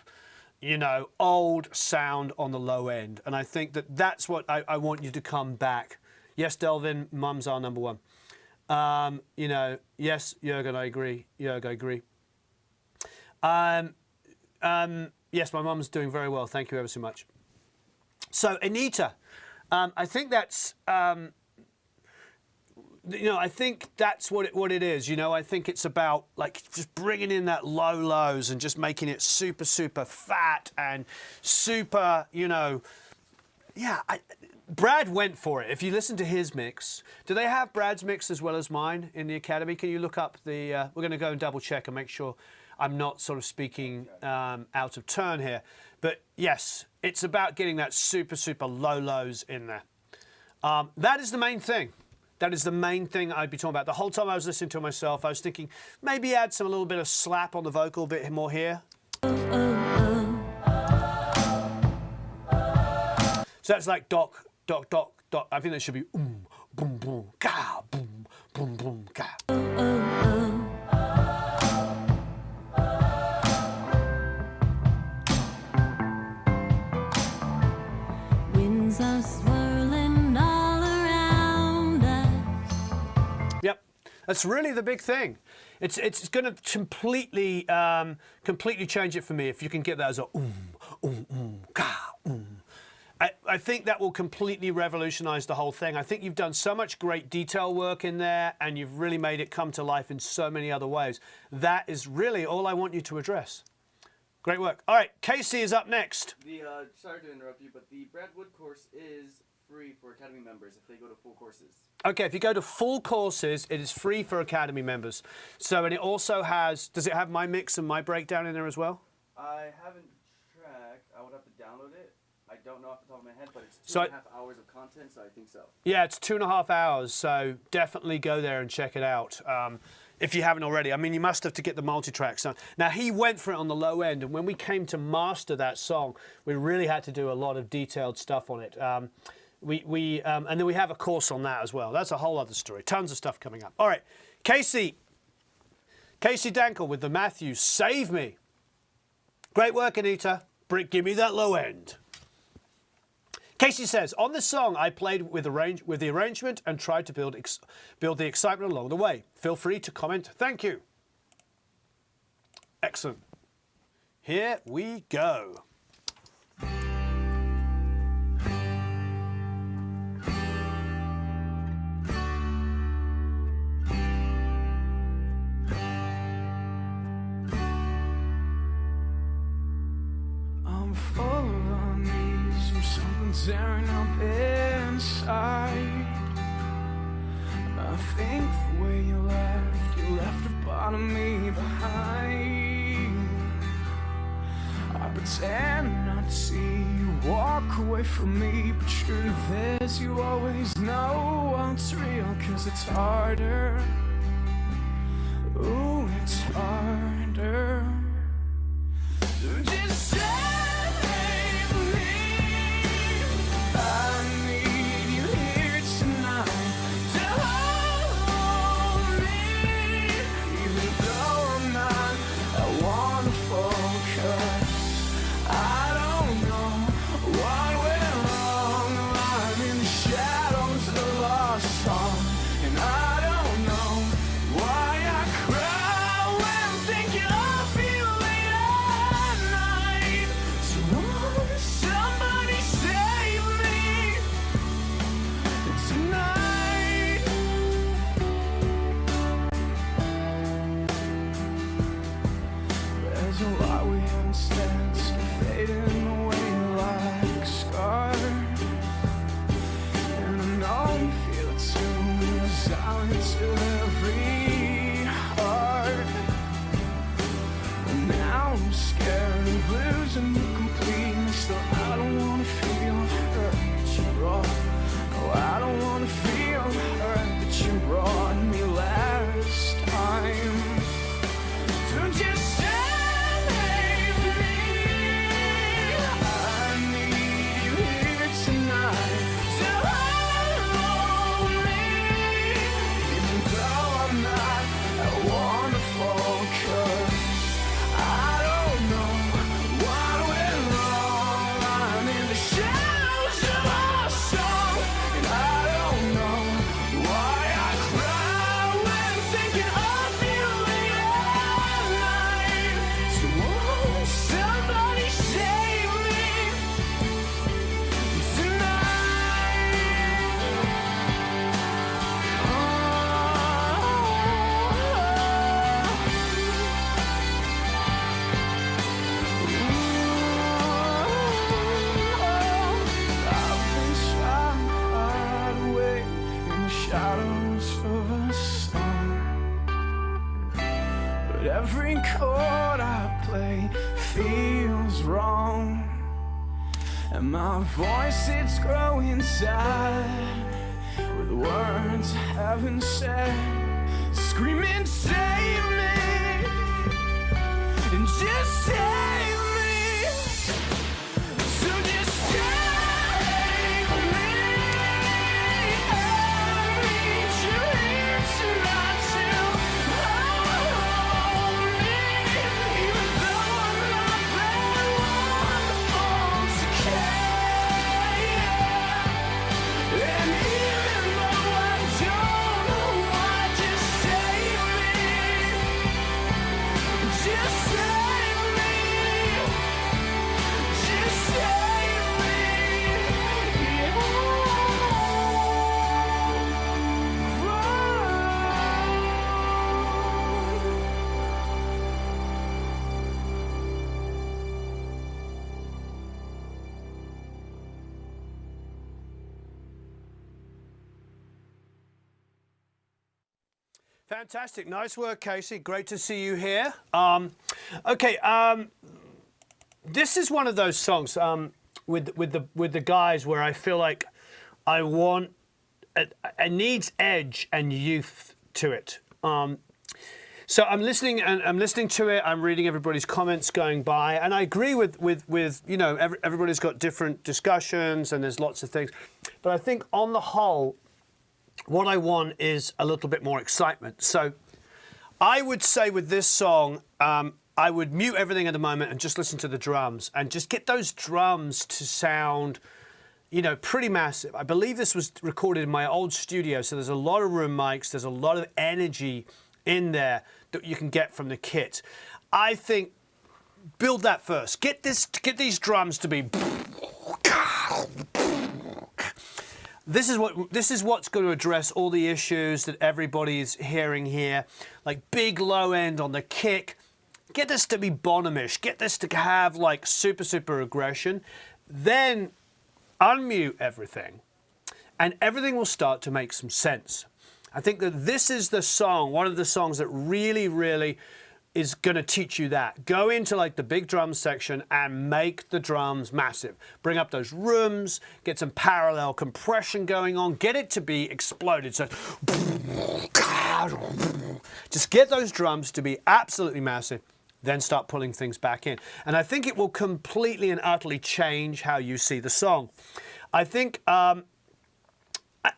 you know, old sound on the low end. And I think that that's what I want you to come back. Yes, Delvin, mums are number one. You know, yes, Jürgen, I agree. Jürgen, I agree. Yes, my mum's doing very well. Thank you ever so much. So, Anita, I think that's, you know, I think that's what it is. You know, I think it's about like just bringing in that low lows and just making it super, super fat and super, you know, yeah. Brad went for it. If you listen to his mix, do they have Brad's mix as well as mine in the Academy? Can you look up the, we're going to go and double check and make sure I'm not sort of speaking out of turn here. But yes, it's about getting that super, super low lows in there. That is the main thing. That is the main thing I'd be talking about. The whole time I was listening to myself, I was thinking, maybe add a little bit of slap on the vocal, a bit more here. So that's like doc, doc, doc, doc. I think that should be boom, boom, ga, boom, boom, boom, ga. Winds are swirling all around us. Yep, that's really the big thing. It's going to completely change it for me if you can get that as a ga, I think that will completely revolutionize the whole thing. I think you've done so much great detail work in there, and you've really made it come to life in so many other ways. That is really all I want you to address. Great work. All right, Casey is up next. Sorry to interrupt you, but the Brad Wood course is free for Academy members if they go to full courses. Okay, if you go to full courses, it is free for Academy members. So, and it also has, does it have my mix and my breakdown in there as well? I haven't tracked. I would have to download it. I don't know off the top of my head, but it's 2.5 hours of content, so I think so. Yeah, it's 2.5 hours, so definitely go there and check it out if you haven't already. I mean, you must have to get the multi-track. So now, he went for it on the low end, and when we came to master that song, we really had to do a lot of detailed stuff on it. And then we have a course on that as well. That's a whole other story. Tons of stuff coming up. All right, Casey Dankel with the Matthews, Save Me. Great work, Anita. Give me that low end. Casey says, on this song, I played with the arrangement and tried to build the excitement along the way. Feel free to comment. Thank you. Excellent. Here we go. I'm full of unease from something tearing up inside. I think the way you left a part of me behind. I pretend not to see you walk away from me, but truth is you always know what's real, 'cause it's harder. Ooh, it's harder. Just save me. I need you here tonight to hold to every heart. And now I'm scared of losing you completely. Still, I don't wanna feel hurt that you brought. No, I don't wanna feel hurt that you brought me last time. So just save me. I need you here tonight to hold me, even though I'm not that wonderful. 'Cause I don't know what went wrong. I'm in the shadows of our song, and I don't know why I cry when thinking of you at night. So won't somebody save me tonight? I've been trying to hide away in the shadows of a song, but every chord I play feels wrong, and my voice, it's growing tired with words I haven't said, screaming, save me, and just save me. So just save me. I need you here tonight to hold me, even though I'm not that wonderful to care. And even though I don't know why, just save me. Just save me. Just save me. Fantastic. Nice work, Casey. Great to see you here. Okay, this is one of those songs with the guys where I feel like I want it needs edge and youth to it. So I'm listening to it. I'm reading everybody's comments going by, and I agree with you know, everybody's got different discussions and there's lots of things, but I think on the whole, what I want is a little bit more excitement. So I would say with this song, I would mute everything at the moment and just listen to the drums and just get those drums to sound, you know, pretty massive. I believe this was recorded in my old studio, so there's a lot of room mics, there's a lot of energy in there that you can get from the kit. I think build that first. Get these drums to be. This is what's going to address all the issues that everybody's hearing here, like big low end on the kick. Get this to be Bonhamish. Get this to have like super aggression. Then unmute everything, and everything will start to make some sense. I think that this is the song, one of the songs that really is going to teach you that. Go into like the big drum section and make the drums massive. Bring up those rooms, get some parallel compression going on, get it to be exploded. So just get those drums to be absolutely massive, then start pulling things back in. And I think it will completely and utterly change how you see the song. I think,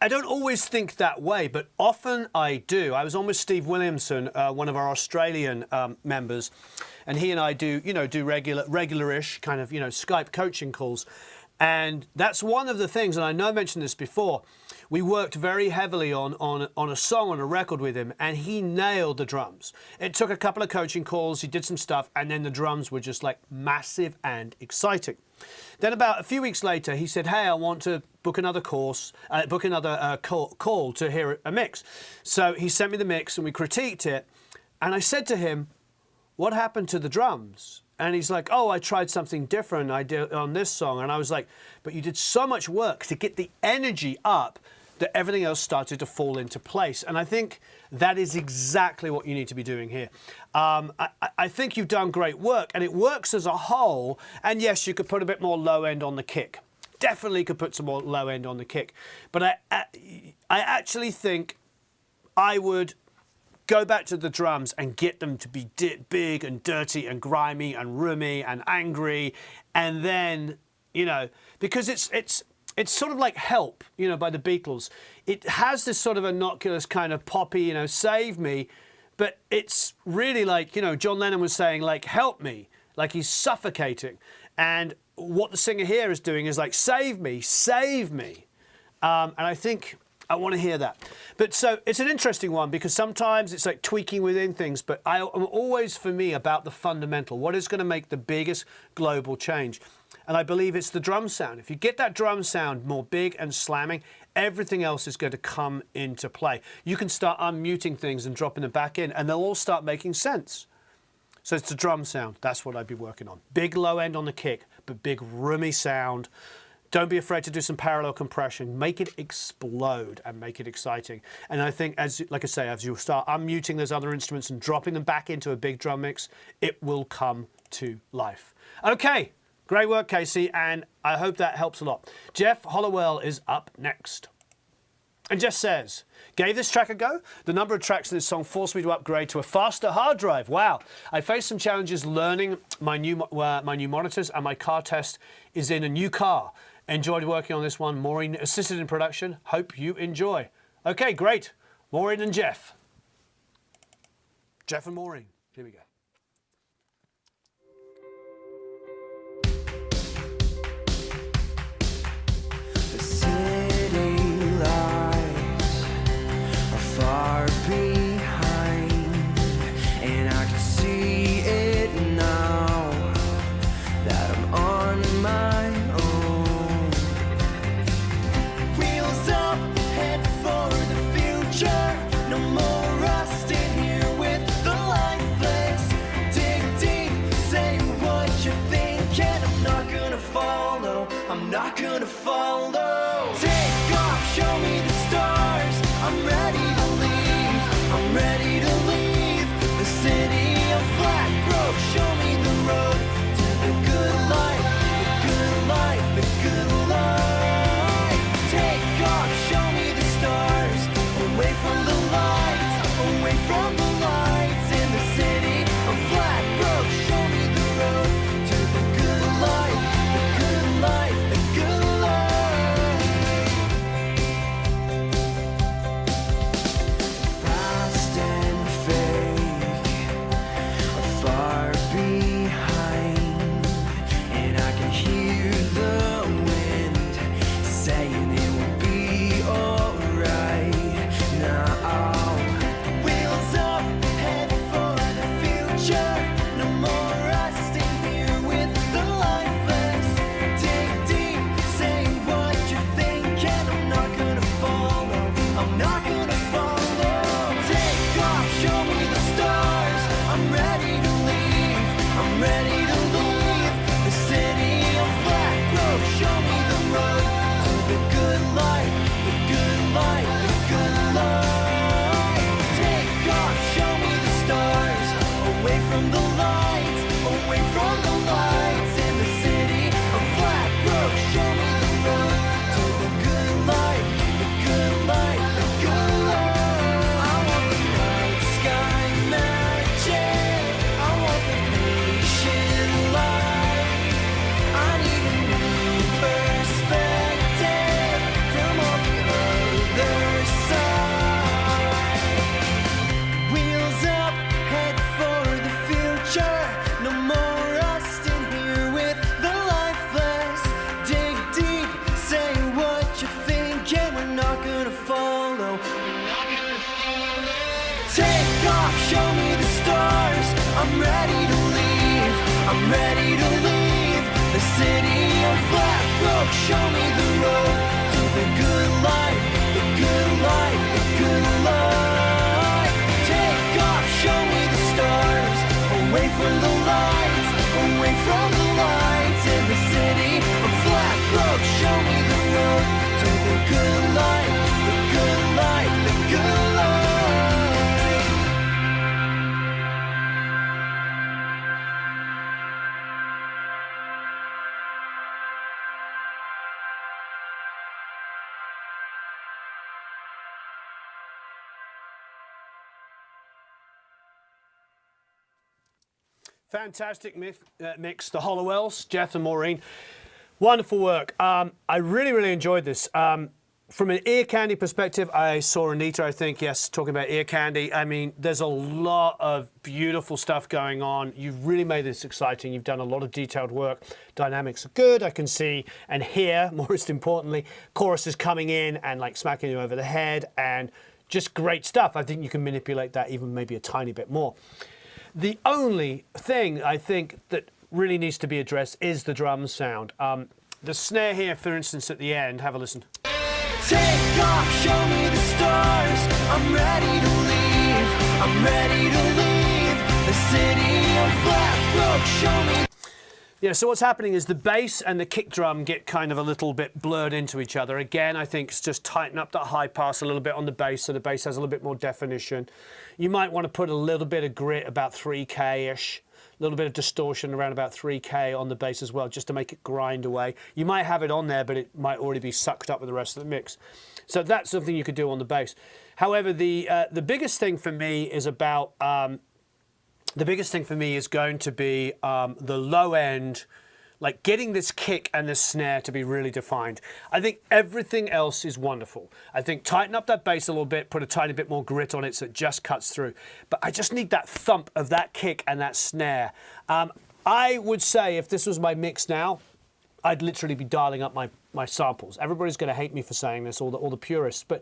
I don't always think that way, but often I do. I was on with Steve Williamson, one of our Australian members, and he and I do regular-ish kind of, Skype coaching calls. And that's one of the things, and I know I mentioned this before, we worked very heavily on a song, on a record with him, and he nailed the drums. It took a couple of coaching calls, he did some stuff, and then the drums were just like massive and exciting. Then about a few weeks later, he said, hey, I want to book another course, call to hear a mix. So he sent me the mix and we critiqued it. And I said to him, what happened to the drums? And he's like, oh, I tried something different I did on this song. And I was like, but you did so much work to get the energy up that everything else started to fall into place. And I think that is exactly what you need to be doing here. I think you've done great work, and it works as a whole. And yes, you could put a bit more low end on the kick. Definitely could put some more low end on the kick. But I actually think I would go back to the drums and get them to be big and dirty and grimy and roomy and angry. And then, you know, because it's sort of like Help, you know, by the Beatles. It has this sort of innocuous kind of poppy, you know, save me. But it's really like, you know, John Lennon was saying, like, help me. Like he's suffocating. And what the singer here is doing is like, save me, save me. And I think I want to hear that. But so it's an interesting one because sometimes it's like tweaking within things, but I'm always, for me, about the fundamental. What is going to make the biggest global change? And I believe it's the drum sound. If you get that drum sound more big and slamming, everything else is going to come into play. You can start unmuting things and dropping them back in, and they'll all start making sense. So it's the drum sound. That's what I'd be working on. Big low end on the kick, but big roomy sound. Don't be afraid to do some parallel compression. Make it explode and make it exciting. And I think, like I say, as you start unmuting those other instruments and dropping them back into a big drum mix, it will come to life. Okay, great work, Casey, and I hope that helps a lot. Jeff Hollowell is up next. And Jeff says, gave this track a go. The number of tracks in this song forced me to upgrade to a faster hard drive. Wow. I faced some challenges learning my new monitors, and my car test is in a new car. Enjoyed working on this one. Maureen assisted in production. Hope you enjoy. Okay, great. Maureen and Jeff. Jeff and Maureen. Here we go. The city lights are far behind, and I can see it now that I'm on my own. Wheels up, head for the future. No more rusting here with the lifeless. Dig deep, say what you think, and I'm not gonna follow. I'm not gonna follow. Take off, show me the stars. I'm ready to leave. I'm ready to leave the city of black road. Show me the road to the good life, the good life, the good life. Take off, show me the stars. Away from the lights, away from the lights in the city of black road. Show me the road to the good life, the good life, the good life. Fast and fake are far behind, and I can hear the wind saying it will be alright now. Wheels up, head for the future. No more rusting here with the lifeless. Dig deep, say what you think, and I'm not gonna follow. I'm not gonna follow. Take off, show me the stars. I'm ready to leave. I'm ready to leave the city of black road. Show me the road to the good life, the good life, the good life. Take off, show me the stars. Away from the lights, away from the lights in the city of black road. Show me the road to the good life, the good life, the good life. I want the night sky magic. I want the patient light. I need a new perspective from on the other side. Wheels up, head for the future. No more rusting here with the lifeless. Dig deep, say what you think, and we're not gonna follow. Take off, show me the stars. I'm ready to leave. I'm ready to leave the city of black road. Show me the road to the good life, the good life, the good life. Take off, show me the stars. Away from the lights, away from the lights in the city of black road. Show me the road to the good life, the Fantastic mix, the Hollowells, Jeff and Maureen. Wonderful work. I really, really enjoyed this. From an ear candy perspective, I saw Anita, I think, yes, talking about ear candy. I mean, there's a lot of beautiful stuff going on. You've really made this exciting. You've done a lot of detailed work. Dynamics are good, I can see and hear, most importantly. Chorus is coming in and like smacking you over the head, and just great stuff. I think you can manipulate that even maybe a tiny bit more. The only thing I think that really needs to be addressed is the drum sound. The snare here, for instance, at the end, have a listen. Take off, show me the stars. I'm ready to leave. I'm ready to leave the city of Blackbrook. Show me. Yeah, so what's happening is the bass and the kick drum get kind of a little bit blurred into each other. Again, I think it's just tighten up that high pass a little bit on the bass so the bass has a little bit more definition. You might want to put a little bit of grit, about 3K-ish. A little bit of distortion around about 3K on the bass as well, just to make it grind away. You might have it on there, but it might already be sucked up with the rest of the mix. So that's something you could do on the bass. However, the biggest thing for me is about going to be the low end, like getting this kick and this snare to be really defined. I think everything else is wonderful. I think tighten up that bass a little bit, put a tiny bit more grit on it so it just cuts through. But I just need that thump of that kick and that snare. I would say if this was my mix now, I'd literally be dialing up my samples. Everybody's going to hate me for saying this, all the purists, but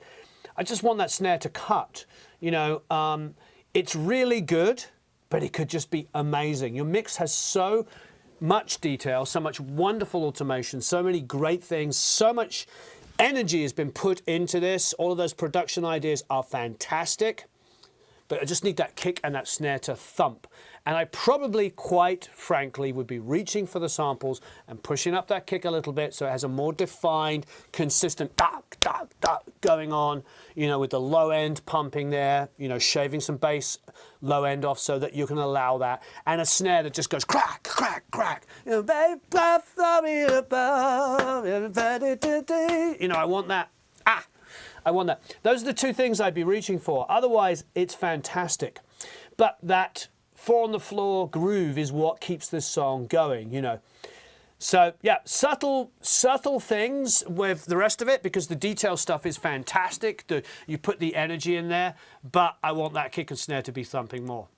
I just want that snare to cut. You know, it's really good, but it could just be amazing. Your mix has so much detail, so much wonderful automation, so many great things, so much energy has been put into this. All of those production ideas are fantastic, but I just need that kick and that snare to thump. And I probably, quite frankly, would be reaching for the samples and pushing up that kick a little bit so it has a more defined, consistent duck, duck, duck going on, you know, with the low end pumping there, you know, shaving some bass low end off so that you can allow that. And a snare that just goes crack, crack, crack. You know, babe, me above, you know, I want that. I want that. Those are the two things I'd be reaching for. Otherwise, it's fantastic. But that 4 on the floor groove is what keeps this song going, you know. So, yeah, subtle things with the rest of it because the detail stuff is fantastic. You put the energy in there, but I want that kick and snare to be thumping more.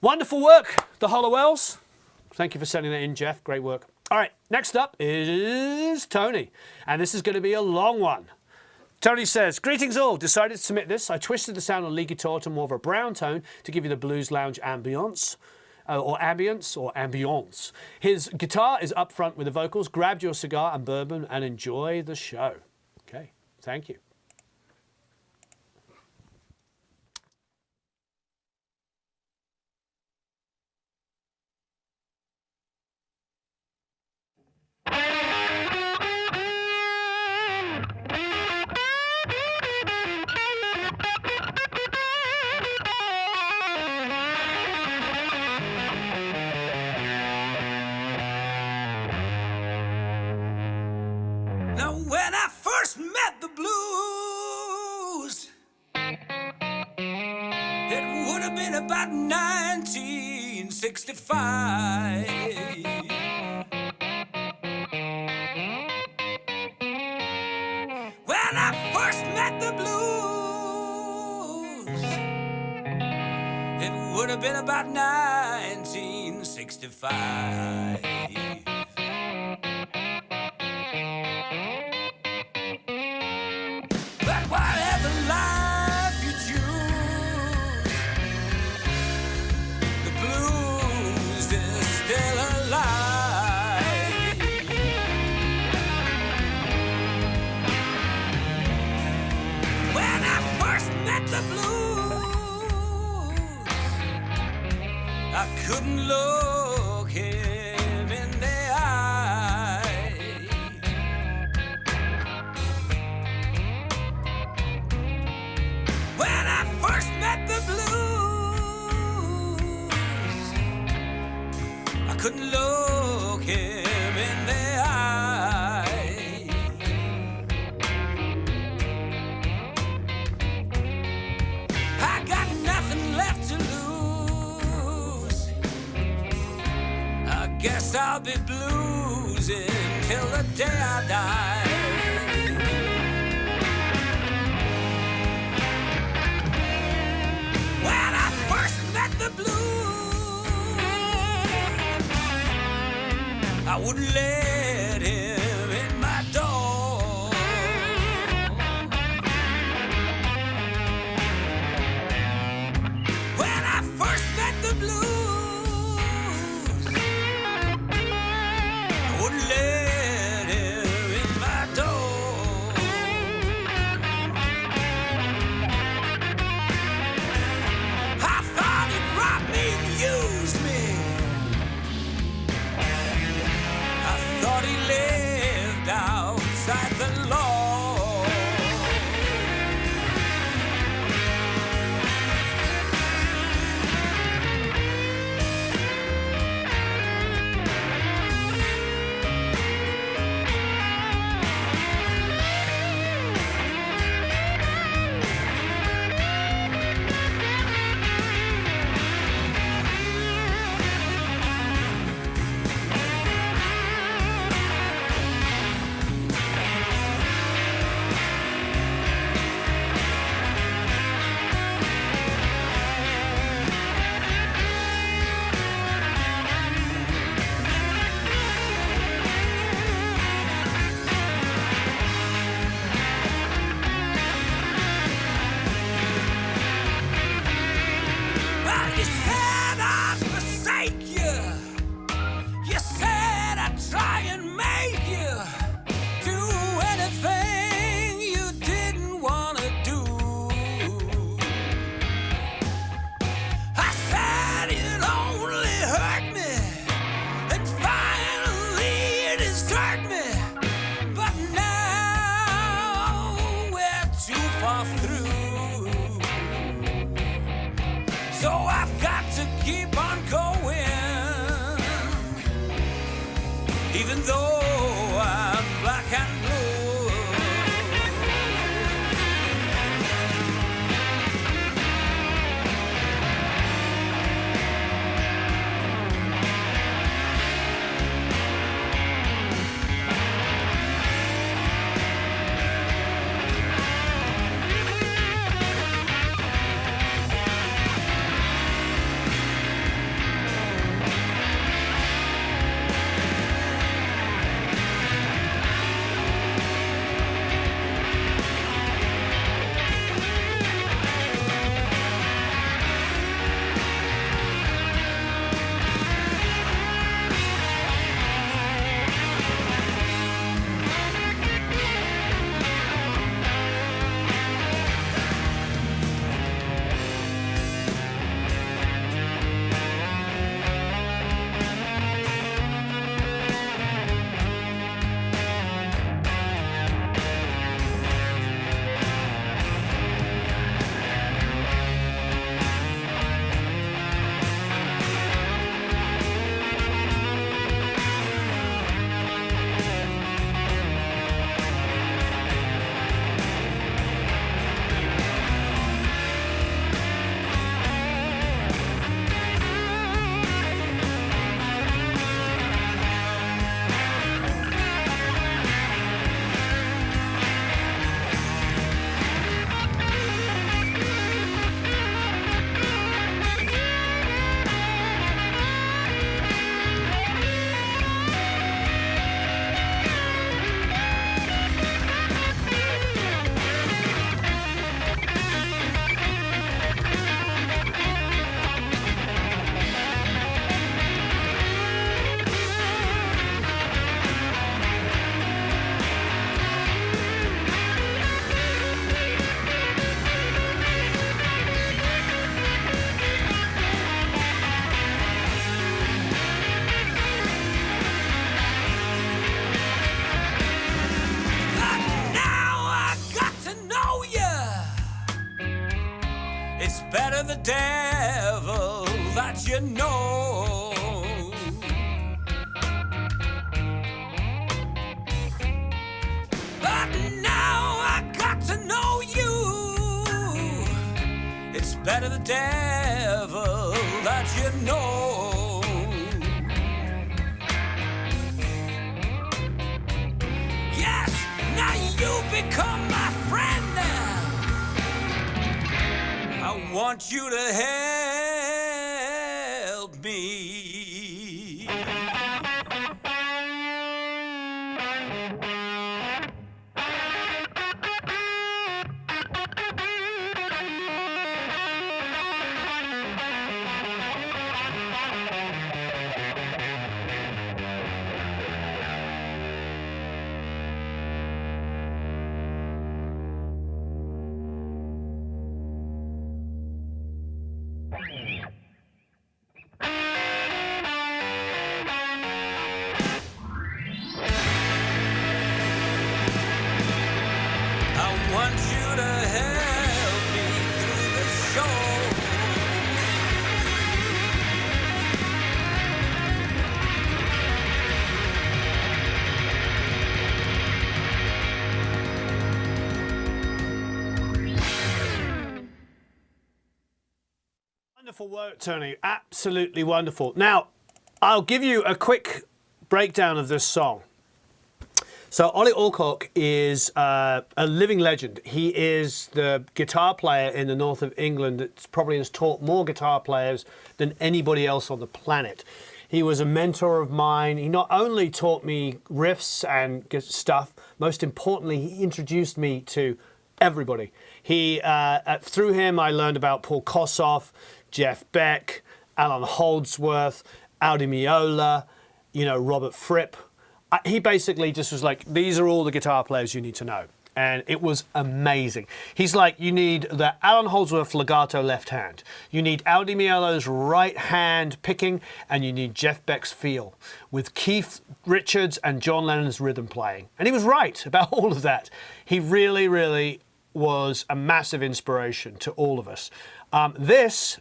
Wonderful work, the Hollowells. Thank you for sending that in, Jeff. Great work. All right, next up is Tony, and this is going to be a long one. Tony says, greetings all, decided to submit this. I twisted the sound on lead guitar to more of a brown tone to give you the blues lounge ambience, or ambience. His guitar is up front with the vocals. Grab your cigar and bourbon and enjoy the show. Okay, thank you. Now when I first met the blues, it would have been about 1965. When I first met the blues, it would have been about 1965. But whatever life you choose, the blues is still alive. When I first met the blues, I couldn't look him in the eye. When I first met the blues, I couldn't look him in the eye. I got nothing left to lose. guess I'll be bluesing till the day I die. When I first met the blues, I wouldn't let him in my door. When I first met the blues, I wouldn't let him in my door. I thought he'd rob me and use me. I thought he lived outside the law. Well, you said I'd forsake you. You said I'd try and make you do anything you didn't want to do. I said you'd only hurt me, and finally you desert me. But now we're too far through. So I've got to keep on going, even though I'm black and blue. Better the devil that you know. But now I got to know you. It's better the devil that you know. become my friend now. I want you to help me. I want you to help me through the show. Wonderful work, Tony. Absolutely wonderful. Now, I'll give you a quick breakdown of this song. So Ollie Alcock is a living legend. He is the guitar player in the north of England that probably has taught more guitar players than anybody else on the planet. He was a mentor of mine. He not only taught me riffs and stuff, most importantly, he introduced me to everybody. Through him, I learned about Paul Kossoff, Jeff Beck, Alan Holdsworth, Audi Meola, Robert Fripp. He basically just was like, these are all the guitar players you need to know. And it was amazing. He's like, you need the Alan Holdsworth legato left hand. You need Audi Meola's right hand picking, and you need Jeff Beck's feel with Keith Richards and John Lennon's rhythm playing. And he was right about all of that. He really, really was a massive inspiration to all of us. This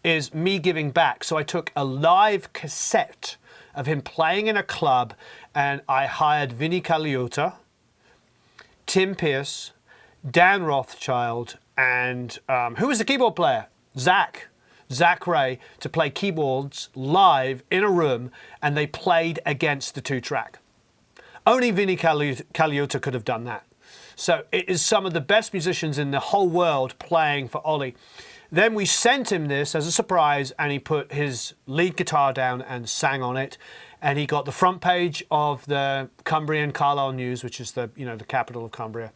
is me giving back. So I took a live cassette of him playing in a club, and I hired Vinnie Colaiuta, Tim Pierce, Dan Rothschild, and who was the keyboard player? Zach Ray, to play keyboards live in a room, and they played against the 2-track. Only Vinnie Colaiuta could have done that. So it is some of the best musicians in the whole world playing for Ollie. Then we sent him this as a surprise, and he put his lead guitar down and sang on it. And he got the front page of the Cumbrian Carlisle News, which is the the capital of Cumbria.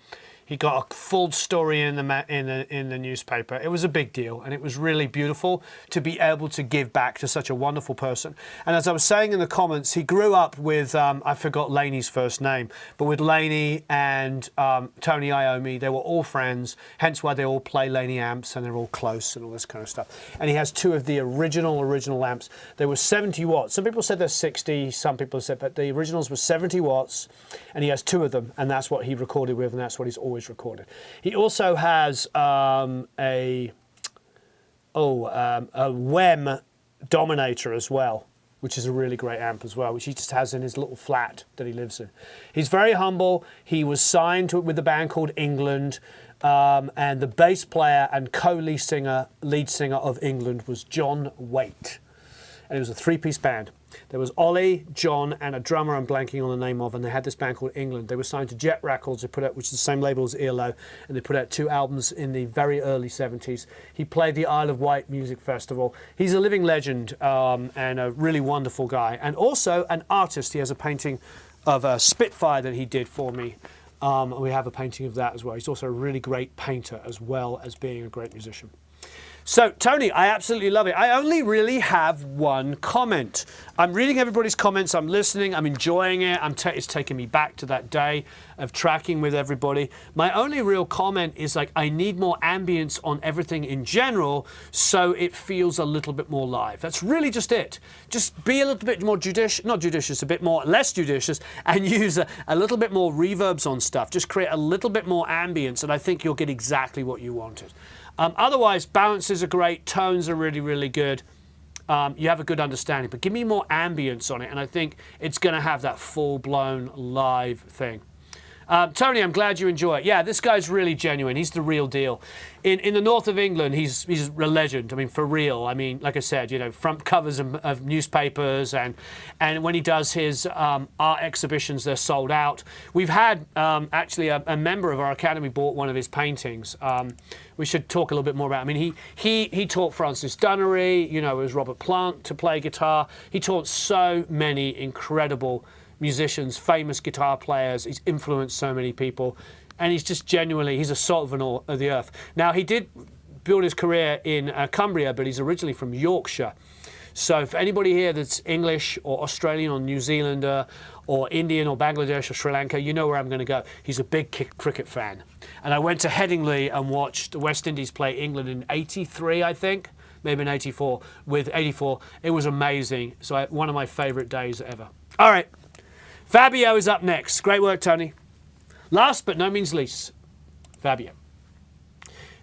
He got a full story in the newspaper. It was a big deal, and it was really beautiful to be able to give back to such a wonderful person. And as I was saying in the comments, he grew up with, I forgot Laney's first name, but with Laney and Tony Iommi. They were all friends, hence why they all play Laney amps, and they're all close and all this kind of stuff. And he has 2 of the original amps. They were 70 watts. Some people said they're 60, some people said, but the originals were 70 watts, and he has 2 of them, and that's what he recorded with, and that's what he's always recorded. He also has a WEM Dominator as well, which is a really great amp as well, which he just has in his little flat that he lives in. He's very humble. He was signed with a band called England, and the bass player and co-lead singer of England was John Waite. And it was a 3-piece band. There was Ollie, John, and a drummer I'm blanking on the name of, and they had this band called England. They were signed to Jet Records, which is the same label as ELO, and they put out 2 albums in the very early 70s. He played the Isle of Wight Music Festival. He's a living legend and a really wonderful guy, and also an artist. He has a painting of a Spitfire that he did for me. We have a painting of that as well. He's also a really great painter as well as being a great musician. So, Tony, I absolutely love it. I only really have one comment. I'm reading everybody's comments. I'm listening. I'm enjoying it. It's taking me back to that day of tracking with everybody. My only real comment is like, I need more ambience on everything in general so it feels a little bit more live. That's really just it. Just be a little bit more less judicious, and use a little bit more reverbs on stuff. Just create a little bit more ambience, and I think you'll get exactly what you wanted. Otherwise, balances are great, tones are really, really good. You have a good understanding, but give me more ambience on it, and I think it's going to have that full-blown live thing. Tony, I'm glad you enjoy it. Yeah, this guy's really genuine. He's the real deal. In the north of England, he's a legend. I mean, for real. I mean, like I said, you know, front covers of newspapers, and when he does his art exhibitions, they're sold out. We've had actually a member of our academy bought one of his paintings. We should talk a little bit more about it. I mean, he taught Francis Dunnery, you know, as Robert Plant to play guitar. He taught so many incredible musicians, famous guitar players. He's influenced so many people, and he's just genuinely, he's a salt of the earth. Now, he did build his career in Cumbria, but he's originally from Yorkshire. So for anybody here that's English or Australian or New Zealander or Indian or Bangladesh or Sri Lanka, you know where I'm going to go. He's a big cricket fan. And I went to Headingley and watched the West Indies play England in '83, I think, maybe in '84, with '84. It was amazing. So one of my favourite days ever. All right. Fabio is up next. Great work, Tony. Last but no means least, Fabio.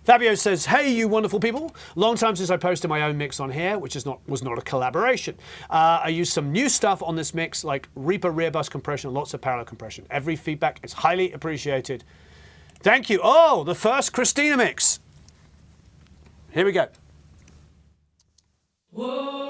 Fabio says, hey, you wonderful people. Long time since I posted my own mix on here, which was not a collaboration. I used some new stuff on this mix, like Reaper rear bus compression, lots of parallel compression. Every feedback is highly appreciated. Thank you. Oh, the first Christina mix. Here we go. Whoa.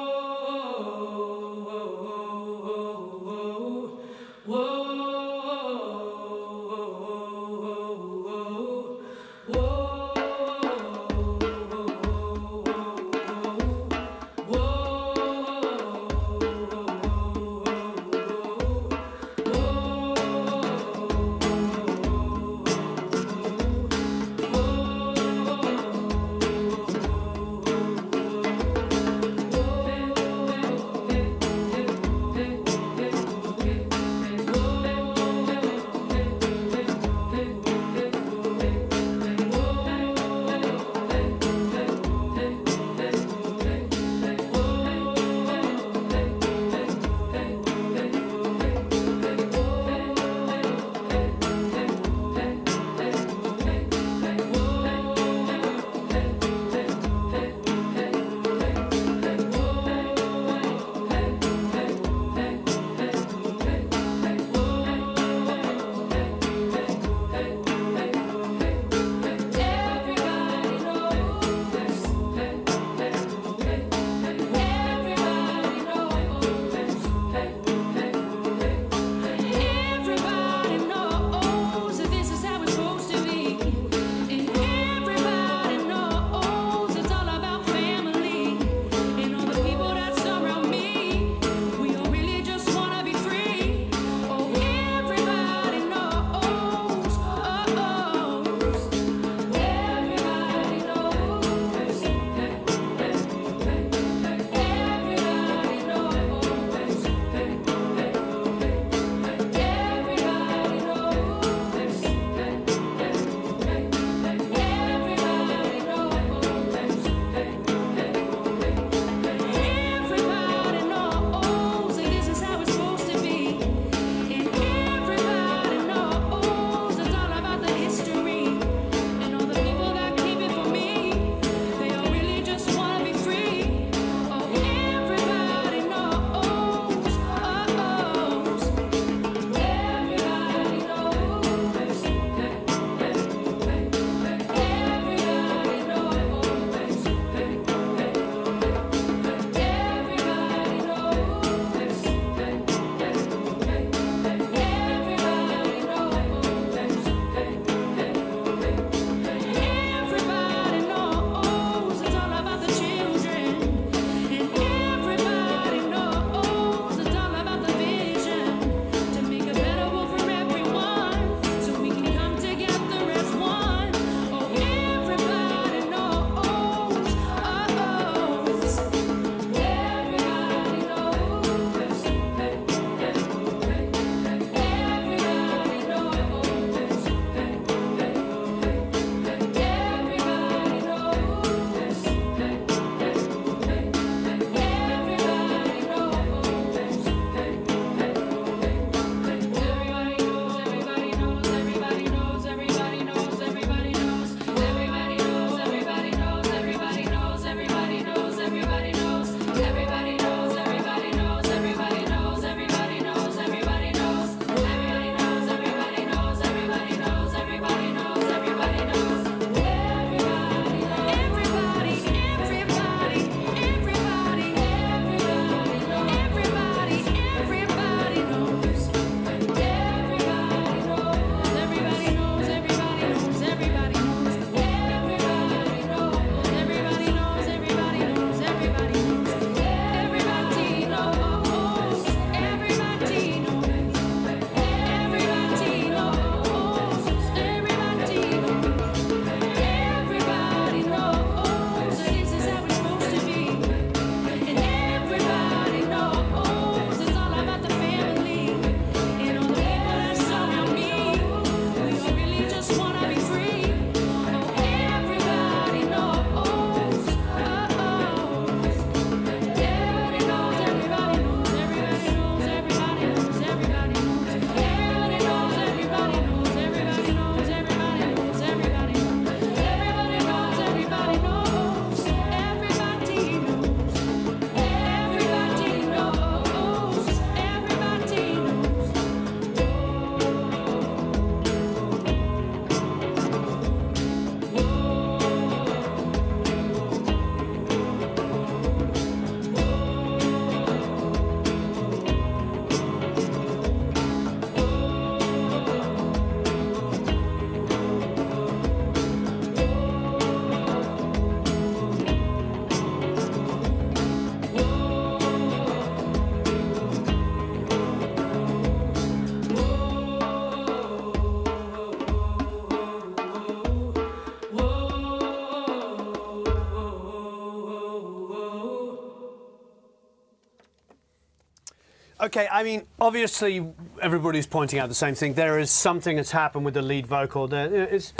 Okay, I mean, obviously, everybody's pointing out the same thing. There is something that's happened with the lead vocal. It's,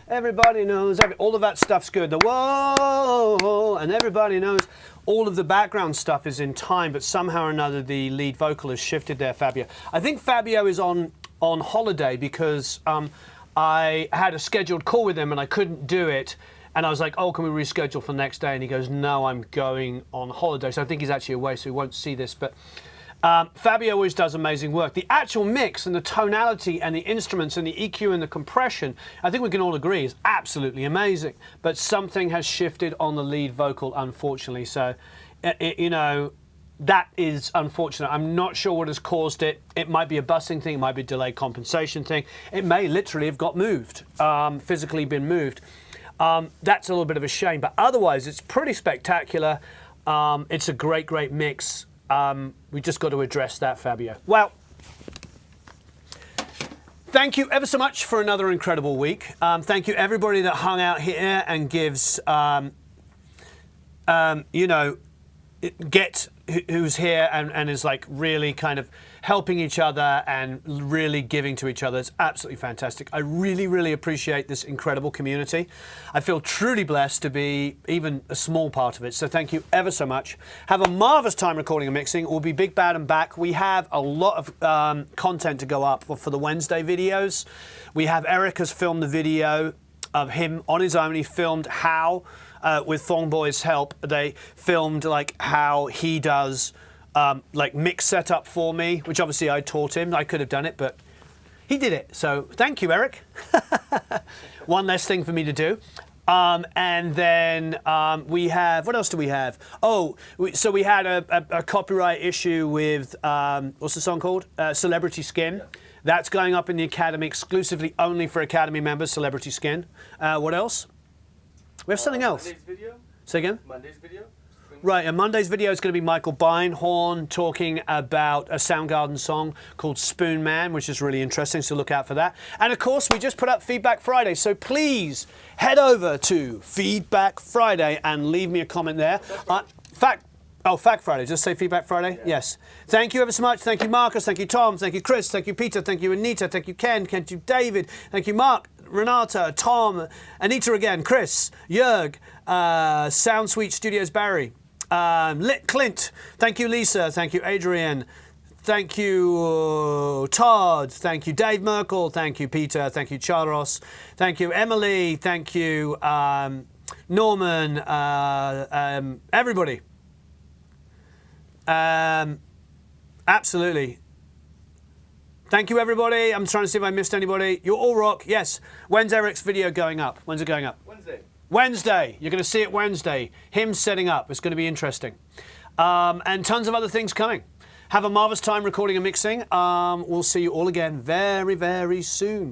everybody knows, all of that stuff's good. The whoa, and everybody knows. All of the background stuff is in time, but somehow or another the lead vocal has shifted there, Fabio. I think Fabio is on holiday because I had a scheduled call with him and I couldn't do it. And I was like, oh, can we reschedule for the next day? And he goes, no, I'm going on holiday. So I think he's actually away, so he won't see this. But Fabio always does amazing work. The actual mix and the tonality and the instruments and the EQ and the compression, I think we can all agree, is absolutely amazing. But something has shifted on the lead vocal, unfortunately. So, you know, that is unfortunate. I'm not sure what has caused it. It might be a busing thing. It might be a delayed compensation thing. It may literally have got moved, physically been moved. That's a little bit of a shame. But otherwise, it's pretty spectacular. It's a great, great mix. We just got to address that, Fabio. Well, thank you ever so much for another incredible week. Thank you everybody that hung out here and gives, you know, who's here and is like really kind of helping each other and really giving to each other. It's absolutely fantastic. I really, really appreciate this incredible community. I feel truly blessed to be even a small part of it. So thank you ever so much. Have a marvelous time recording and mixing. We'll be big, bad and back. We have a lot of content to go up for the Wednesday videos. We have Eric has filmed the video of him on his own. He filmed how, with Thongboy's help, they filmed like how he does like mix setup for me, which obviously I taught him. I could have done it, but he did it. So thank you, Eric. One less thing for me to do. And then we have, what else do we have? Oh, so we had a copyright issue with, what's the song called? Celebrity Skin. Yeah. That's going up in the Academy exclusively only for Academy members, Celebrity Skin. What else? We have something else. Monday's video? Say again? Monday's video? Right, and Monday's video is going to be Michael Beinhorn talking about a Soundgarden song called Spoon Man, which is really interesting, so look out for that. And of course, we just put up Feedback Friday, so please head over to Feedback Friday and leave me a comment there. Fact Friday, just say Feedback Friday? Yeah. Yes. Thank you ever so much. Thank you, Marcus. Thank you, Tom. Thank you, Chris. Thank you, Peter. Thank you, Anita. Thank you, Ken. Thank you, David. Thank you, Mark, Renata, Tom, Anita again, Chris, Jörg, Sound Sweet Studios Barry, Clint. Thank you, Lisa. Thank you, Adrian. Thank you, Todd. Thank you, Dave Merkel. Thank you, Peter. Thank you, Charles. Thank you, Emily. Thank you, Norman. Everybody. Absolutely. Thank you, everybody. I'm trying to see if I missed anybody. You all rock. Yes. When's Eric's video going up? When's it going up? Wednesday. Wednesday. You're going to see it Wednesday. Him setting up. It's going to be interesting. And tons of other things coming. Have a marvelous time recording and mixing. We'll see you all again very, very soon.